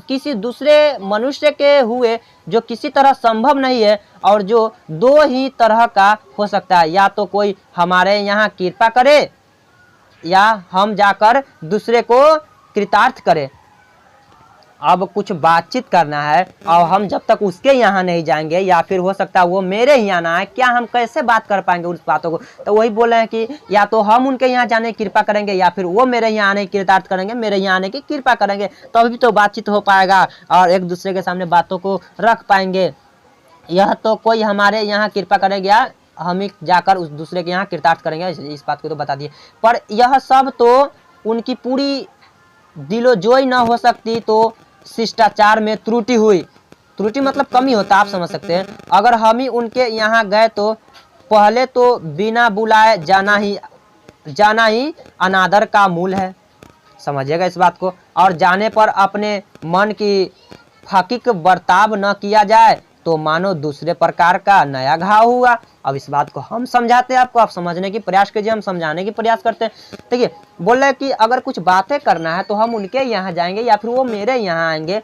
किसी दूसरे मनुष्य के हुए जो किसी तरह संभव नहीं है, और जो 2 ही तरह का हो सकता है, या तो कोई हमारे यहाँ कृपा करे या हम जाकर दूसरे को कृतार्थ करें। अब कुछ बातचीत करना है और हम जब तक उसके यहाँ नहीं जाएंगे, या फिर हो सकता है वो मेरे यहाँ ना आए, क्या हम कैसे बात कर पाएंगे उस बातों को। तो वही बोल रहे हैं कि या तो हम उनके यहाँ जाने की कृपा करेंगे, या फिर वो मेरे यहाँ आने की कृतार्थ करेंगे, मेरे यहाँ आने की कृपा करेंगे, तभी तो बातचीत हो पाएगा और एक दूसरे के सामने बातों को रख पाएंगे। यह तो कोई हमारे यहाँ कृपा करेंगे या हम ही जाकर उस दूसरे के यहाँ कृतार्थ करेंगे, इस बात को तो बता दिए। पर यह सब तो उनकी पूरी दिलोजोई न हो सकती तो शिष्टाचार में त्रुटि हुई। त्रुटि मतलब कमी होता, आप समझ सकते हैं। अगर हम ही उनके यहाँ गए तो पहले तो बिना बुलाए जाना ही अनादर का मूल है। समझिएगा इस बात को। और जाने पर अपने मन की हकीक बर्ताव न किया जाए तो मानो दूसरे प्रकार का नया घाव हुआ। अब इस बात को हम समझाते हैं आपको, आप समझने की प्रयास कीजिए, हम समझाने की प्रयास करते हैं। देखिए बोल रहे हैं कि अगर कुछ बातें करना है तो हम उनके यहाँ जाएंगे या फिर वो मेरे यहाँ आएंगे।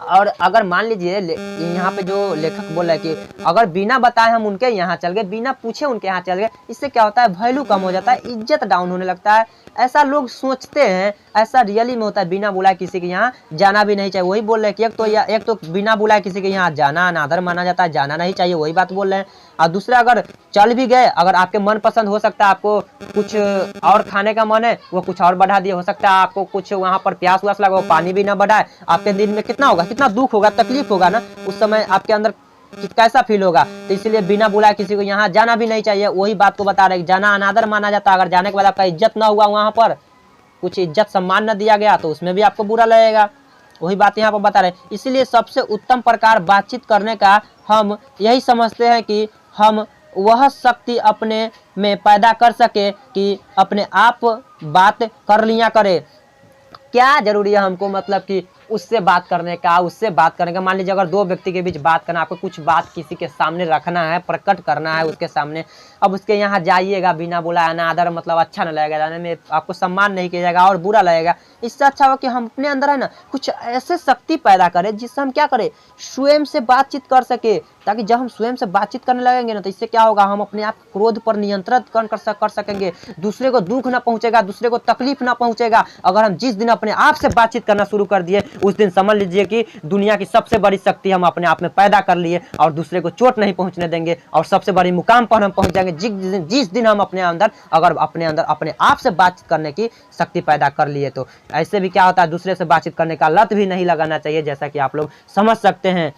और अगर मान लीजिए यहाँ पे जो लेखक बोल रहा है कि अगर बिना बताए हम उनके यहाँ चल गए, बिना पूछे उनके यहाँ चल गए, इससे क्या होता है, वैल्यू कम हो जाता है, इज्जत डाउन होने लगता है। ऐसा लोग सोचते हैं, ऐसा रियली में होता है। बिना बुलाए किसी के यहाँ जाना भी नहीं चाहिए। वही बोल रहे हैं कि एक तो बिना बुलाए किसी के यहाँ जाना अनादर माना जाता है, जाना नहीं चाहिए, वही बात बोल रहे हैं। और दूसरा, अगर चल भी गए, अगर आपके मन पसंद हो सकता है, आपको कुछ और खाने का मन है वो कुछ और बढ़ा दिए, हो सकता है आपको कुछ वहाँ पर प्यास व्यास लगा, वो पानी भी ना बढ़ाए, आपके दिन में कितना होगा, कितना दुख होगा, तकलीफ होगा ना, उस समय आपके अंदर कैसा फील होगा। तो इसलिए बिना बुलाए किसी को यहाँ जाना भी नहीं चाहिए। वही बात को बता रहे, जाना अनादर माना जाता है। अगर जाने के बाद आपका इज्जत ना हुआ, वहाँ पर कुछ इज्जत सम्मान न दिया गया तो उसमें भी आपको बुरा लगेगा। वही बात यहाँ पर बता रहे। इसलिए सबसे उत्तम प्रकार बातचीत करने का हम यही समझते हैं कि हम वह शक्ति अपने में पैदा कर सके कि अपने आप बात कर लिया करे। क्या जरूरी है हमको, मतलब कि उससे बात करने का, मान लीजिए अगर दो व्यक्ति के बीच बात करना, आपको कुछ बात किसी के सामने रखना है, प्रकट करना है उसके सामने, अब उसके यहाँ जाइएगा बिना बुलाए अनादर, मतलब अच्छा नहीं लगेगा, जाने में आपको सम्मान नहीं किया जाएगा और बुरा लगेगा। इससे अच्छा हो कि हम अपने अंदर है ना कुछ ऐसे शक्ति पैदा करें जिससे हम क्या करें, स्वयं से बातचीत कर सके। ताकि जब हम स्वयं से बातचीत करने लगेंगे ना तो इससे क्या होगा, हम अपने आप क्रोध पर नियंत्रण कर सकेंगे, दूसरे को दुख ना पहुंचेगा, दूसरे को तकलीफ ना पहुंचेगा। अगर हम जिस दिन अपने आप से बातचीत करना शुरू कर दिए उस दिन समझ लीजिए कि दुनिया की सबसे बड़ी शक्ति हम अपने आप में पैदा कर लिए और दूसरे को चोट नहीं पहुंचने देंगे और सबसे बड़ी मुकाम पर हम पहुंच जाएंगे जिस दिन हम अपने अंदर अपने आप से बातचीत करने की शक्ति पैदा कर लिए। तो ऐसे भी क्या होता है, दूसरे से बातचीत करने का लत भी नहीं लगाना चाहिए, जैसा कि आप लोग समझ सकते हैं।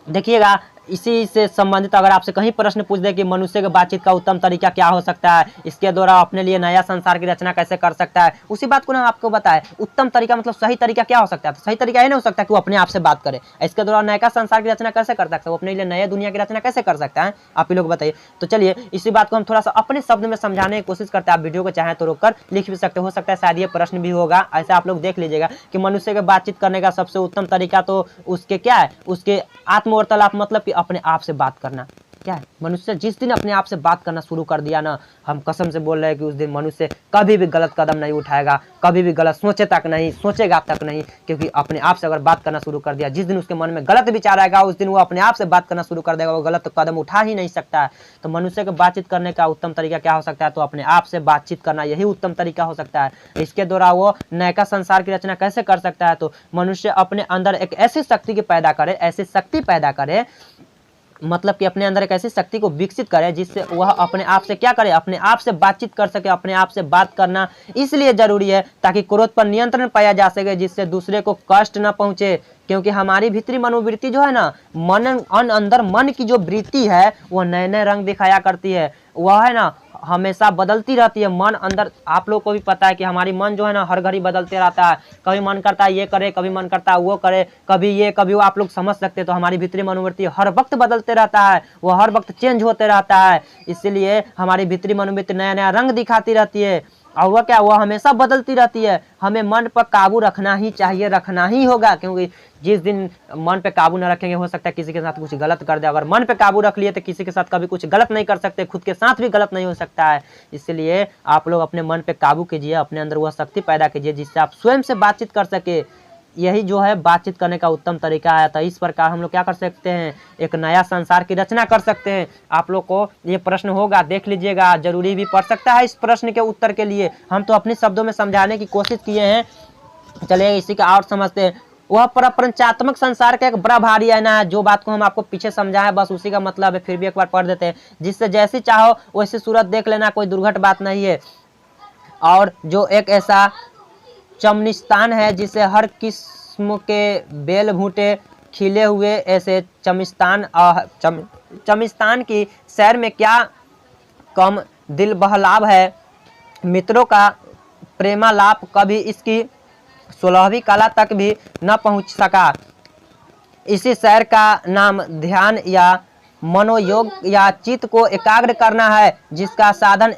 देखिएगा, इसी से संबंधित अगर आपसे कहीं प्रश्न पूछ दे कि मनुष्य के बातचीत का उत्तम तरीका क्या हो सकता है, इसके द्वारा अपने लिए नया संसार की रचना कैसे कर सकता है, उसी बात को ना आपको बताए। उत्तम तरीका मतलब सही तरीका क्या हो सकता है, तो सही तरीका ये नहीं हो सकता कि वो अपने आप से बात करे, इसके द्वारा नया संसार की रचना कैसे कर सकता है, वो अपने लिए नए दुनिया की रचना कैसे कर सकता है, आप ही लोग बताइए। तो चलिए इसी बात को हम थोड़ा सा अपने शब्द में समझाने की कोशिश करते हैं। आप वीडियो को चाहें तो रोककर लिख भी सकते हो सकता है शायद ये प्रश्न भी होगा। ऐसे आप लोग देख लीजिएगा कि मनुष्य के बातचीत करने का सबसे उत्तम तरीका तो उसके क्या है, उसके आत्मवार्तालाप, मतलब कि अपने आप से बात करना। क्या है, मनुष्य जिस दिन अपने आप से बात करना शुरू कर दिया ना, हम कसम से बोल रहे हैं कि उस दिन मनुष्य कभी भी गलत कदम नहीं उठाएगा, कभी भी गलत सोचेगा तक नहीं, क्योंकि अपने आप से अगर बात करना शुरू कर दिया, जिस दिन उसके मन में गलत विचार आएगा उस दिन वो अपने आप से बात करना शुरू कर देगा, वो गलत कदम उठा ही नहीं सकता है। तो मनुष्य को बातचीत करने का उत्तम तरीका क्या हो सकता है, तो अपने आप से बातचीत करना, यही उत्तम तरीका हो सकता है। इसके द्वारा वो नया संसार की रचना कैसे कर सकता है, तो मनुष्य अपने अंदर एक ऐसी शक्ति पैदा करे, मतलब कि अपने अंदर एक ऐसी शक्ति को विकसित करे जिससे वह अपने आप से क्या करे, अपने आप से बातचीत कर सके। अपने आप से बात करना इसलिए जरूरी है ताकि क्रोध पर नियंत्रण पाया जा सके, जिससे दूसरे को कष्ट न पहुंचे। क्योंकि हमारी भीतरी मनोवृत्ति जो है ना, अंदर मन की जो वृत्ति है वह नए नए रंग दिखाया करती है, वह है ना हमेशा बदलती रहती है। मन अंदर, आप लोग को भी पता है कि हमारी मन जो है ना हर घड़ी बदलते रहता है, कभी मन करता है ये करे, कभी मन करता है वो करे, कभी ये कभी वो, आप लोग समझ सकते हैं। तो हमारी भीतरी मनोवृत्ति हर वक्त बदलते रहता है, वो हर वक्त चेंज होते रहता है, इसलिए हमारी भीतरी मनोवृत्ति नया नया रंग दिखाती रहती है और वह क्या, वह हमेशा बदलती रहती है। हमें मन पर काबू रखना ही चाहिए, रखना ही होगा, क्योंकि जिस दिन मन पे काबू न रखेंगे हो सकता है किसी के साथ कुछ गलत कर दे। अगर मन पे काबू रख लिए तो किसी के साथ कभी कुछ गलत नहीं कर सकते, खुद के साथ भी गलत नहीं हो सकता है। इसलिए आप लोग अपने मन पे काबू कीजिए, अपने अंदर वह शक्ति पैदा कीजिए जिससे आप स्वयं से बातचीत कर सके। यही जो है बातचीत करने का उत्तम तरीका आया था। इस प्रकार हम लोग क्या कर सकते हैं, एक नया संसार की रचना कर सकते हैं। आप लोग को ये प्रश्न होगा, देख लीजिएगा, जरूरी भी पड़ सकता है इस प्रश्न के उत्तर के लिए। हम तो अपने शब्दों में समझाने की कोशिश किए हैं, चलिए इसी का और समझते हैं। वह प्रपंचात्मक संसार का एक बड़ा भारी आईना है। जो बात को हम आपको पीछे समझाए बस उसी का मतलब है, फिर भी एक बार पढ़ देते हैं। जिससे जैसी चाहो वैसी सूरत देख लेना, कोई दुर्घट बात नहीं है। और जो एक ऐसा चमनिस्तान है जिसे हर किस्म के बेल भूटे खिले हुए, ऐसे चमिस्तान की सैर में क्या कम दिल बहलाव है। मित्रों का प्रेमालाप कभी इसकी 16वीं कला तक भी न पहुंच सका। इसी सैर का नाम ध्यान या मनोयोग या चित्त को एकाग्र करना है, जिसका साधन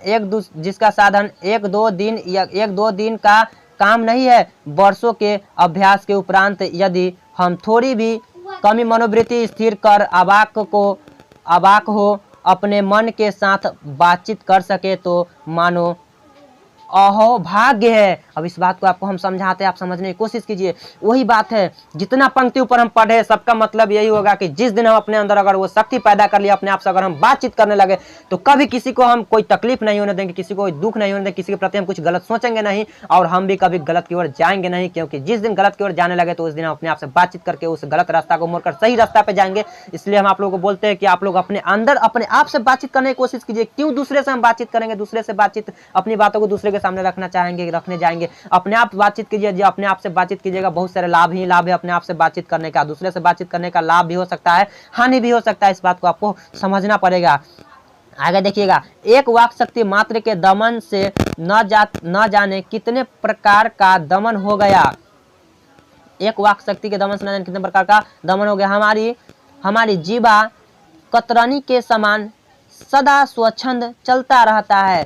एक दो दिन या एक दो दिन का काम नहीं है। वर्षों के अभ्यास के उपरांत यदि हम थोड़ी भी कमी मनोवृत्ति स्थिर कर अवाक हो अपने मन के साथ बातचीत कर सके तो मानो अहो भाग्य है। अब इस बात को आपको हम समझाते हैं, आप समझने की कोशिश कीजिए। वही बात है, जितना पंक्ति ऊपर हम पढ़े सबका मतलब यही होगा कि जिस दिन हम अपने अंदर अगर वो शक्ति पैदा कर लिया अपने आप से, अगर हम बातचीत करने लगे तो कभी किसी को हम कोई तकलीफ नहीं होने देंगे, किसी को कोई दुख नहीं होने देंगे, किसी के प्रति हम कुछ गलत सोचेंगे नहीं और हम भी कभी गलत की ओर जाएंगे नहीं। क्योंकि जिस दिन गलत की ओर जाने लगे तो उस दिन हम अपने आप से बातचीत करके उस गलत रास्ता को मोड़कर सही रास्ता पे जाएंगे। इसलिए हम आप लोगों को बोलते हैं कि आप लोग अपने अंदर अपने आप से बातचीत करने की कोशिश कीजिए। क्यों दूसरे से हम बातचीत करेंगे, दूसरे से बातचीत अपनी बातों को दूसरे के सामने रखने जाएंगे। अपने आप बातचीत कीजिए, जो अपने आप से बातचीत कीजिएगा बहुत सारे लाभ ही लाभ है अपने आप से बातचीत करने का। दूसरे से बातचीत करने का लाभ भी हो सकता है, हानि भी हो सकता है, इस बात को आपको समझना पड़ेगा। आगे देखिएगा, एक वाक शक्ति मात्र के दमन से न जाने कितने प्रकार का दमन हो गया। एक वाक शक्ति के दमन से न जाने कितने प्रकार का दमन हो गया। हमारी जीवा कतरनी के समान सदा स्वच्छंद चलता रहता है।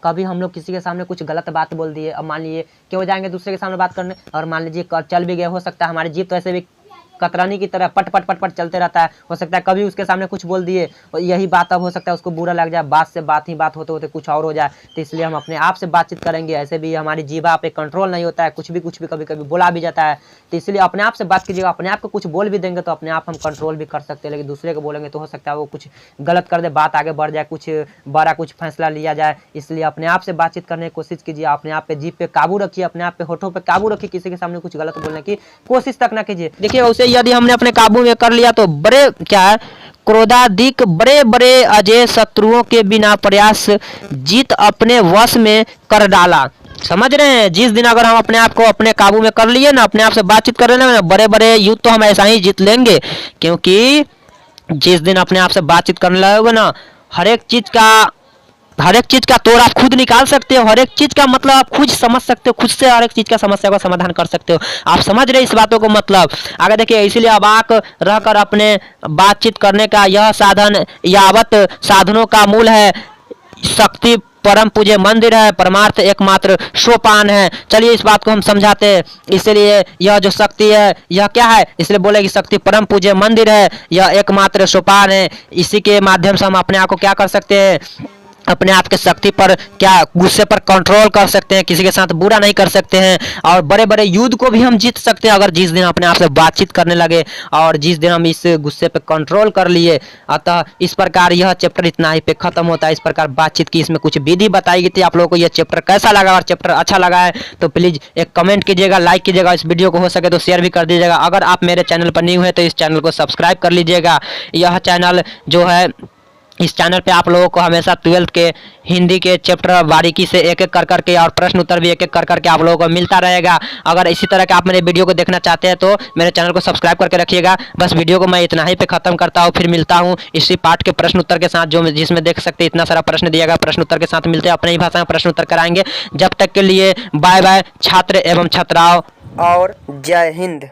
कभी हम लोग किसी के सामने कुछ गलत बात बोल दिए, अब मान लीजिए क्यों जाएंगे दूसरे के सामने बात करने, और मान लीजिए चल भी गए, हो सकता है हमारी जीभ तो ऐसे भी कतरानी की तरह पट पट पट पट चलते रहता है। हो सकता है कभी उसके सामने कुछ बोल दिए और यही बात अब हो सकता है उसको बुरा लग जाए, बात से बात ही बात होते होते कुछ और हो जाए। तो इसलिए हम अपने आप से बातचीत करेंगे। ऐसे भी हमारी जीभा पे कंट्रोल नहीं होता है, कुछ भी कभी कभी बोला भी जाता है। तो इसलिए अपने आप से बात कीजिएगा। अपने आप को कुछ बोल भी देंगे तो अपने आप हम कंट्रोल भी कर सकते हैं, लेकिन दूसरे को बोलेंगे तो हो सकता है वो कुछ गलत कर दे, बात आगे बढ़ जाए, कुछ बड़ा कुछ फैसला लिया जाए। इसलिए अपने आप से बातचीत करने की कोशिश कीजिए। अपने आप पे जीभ पे काबू रखिए, अपने आप पे होठों पे काबू रखिए, किसी के सामने कुछ गलत बोलने की कोशिश तक ना कीजिए। देखिए उसे यदि हमने अपने काबू में कर लिया तो बड़े क्या है क्रोधाधिक बड़े बड़े अजय शत्रुओं के बिना प्रयास जीत अपने वश में कर डाला। समझ रहे हैं, जिस दिन अगर हम अपने आप को अपने काबू में कर लिए ना, अपने आप से बातचीत कर रहे ना, बड़े बड़े युद्ध तो हम ऐसा ही जीत लेंगे। क्योंकि जिस दिन अपने आप से बातचीत करने लगोगे ना, हर एक चीज का तोड़ आप खुद निकाल सकते हो, हर एक चीज का मतलब आप खुद समझ सकते हो, खुद से हर एक चीज का समस्या का समाधान कर सकते हो। आप समझ रहे इस बातों को मतलब। आगे देखिए, इसीलिए अवाक रहकर अपने बातचीत करने का यह साधन यावत साधनों का मूल है। शक्ति परम पूज्य मंदिर है, परमार्थ एकमात्र सोपान है। चलिए इस बात को हम समझाते हैं। इसलिए यह जो शक्ति है यह क्या है, इसलिए बोले कि शक्ति परम पूज्य मंदिर है, यह एकमात्र सोपान है। इसी के माध्यम से हम अपने आप को क्या कर सकते हैं, अपने आप के शक्ति पर क्या गुस्से पर कंट्रोल कर सकते हैं, किसी के साथ बुरा नहीं कर सकते हैं, और बड़े बड़े युद्ध को भी हम जीत सकते हैं अगर जिस दिन अपने आप से बातचीत करने लगे और जिस दिन हम इस गुस्से पे कंट्रोल कर लिए। अतः इस प्रकार यह चैप्टर इतना ही पे खत्म होता है। इस प्रकार बातचीत की इसमें कुछ विधि बताई गई थी। आप लोगों को यह चैप्टर कैसा लगा? अगर चैप्टर अच्छा लगा है तो प्लीज़ एक कमेंट कीजिएगा, लाइक कीजिएगा, इस वीडियो को हो सके तो शेयर भी कर दीजिएगा। अगर आप मेरे चैनल पर न्यू है तो इस चैनल को सब्सक्राइब कर लीजिएगा। यह चैनल जो है, इस चैनल पे आप लोगों को हमेशा 12th के हिंदी के चैप्टर बारीकी से एक एक कर करके और प्रश्न उत्तर भी एक एक कर करके आप लोगों को मिलता रहेगा। अगर इसी तरह के आप मेरे वीडियो को देखना चाहते हैं तो मेरे चैनल को सब्सक्राइब करके रखिएगा। बस वीडियो को मैं इतना ही पे खत्म करता हूँ, फिर मिलता हूँ इसी पार्ट के प्रश्न उत्तर के साथ, जो जिसमें देख सकते हैं इतना सारा प्रश्न दिया गया। प्रश्न उत्तर के साथ मिलते हैं, अपनी ही भाषा में प्रश्न उत्तर कराएंगे। जब तक के लिए बाय बाय छात्र एवं छात्राओं, और जय हिंद।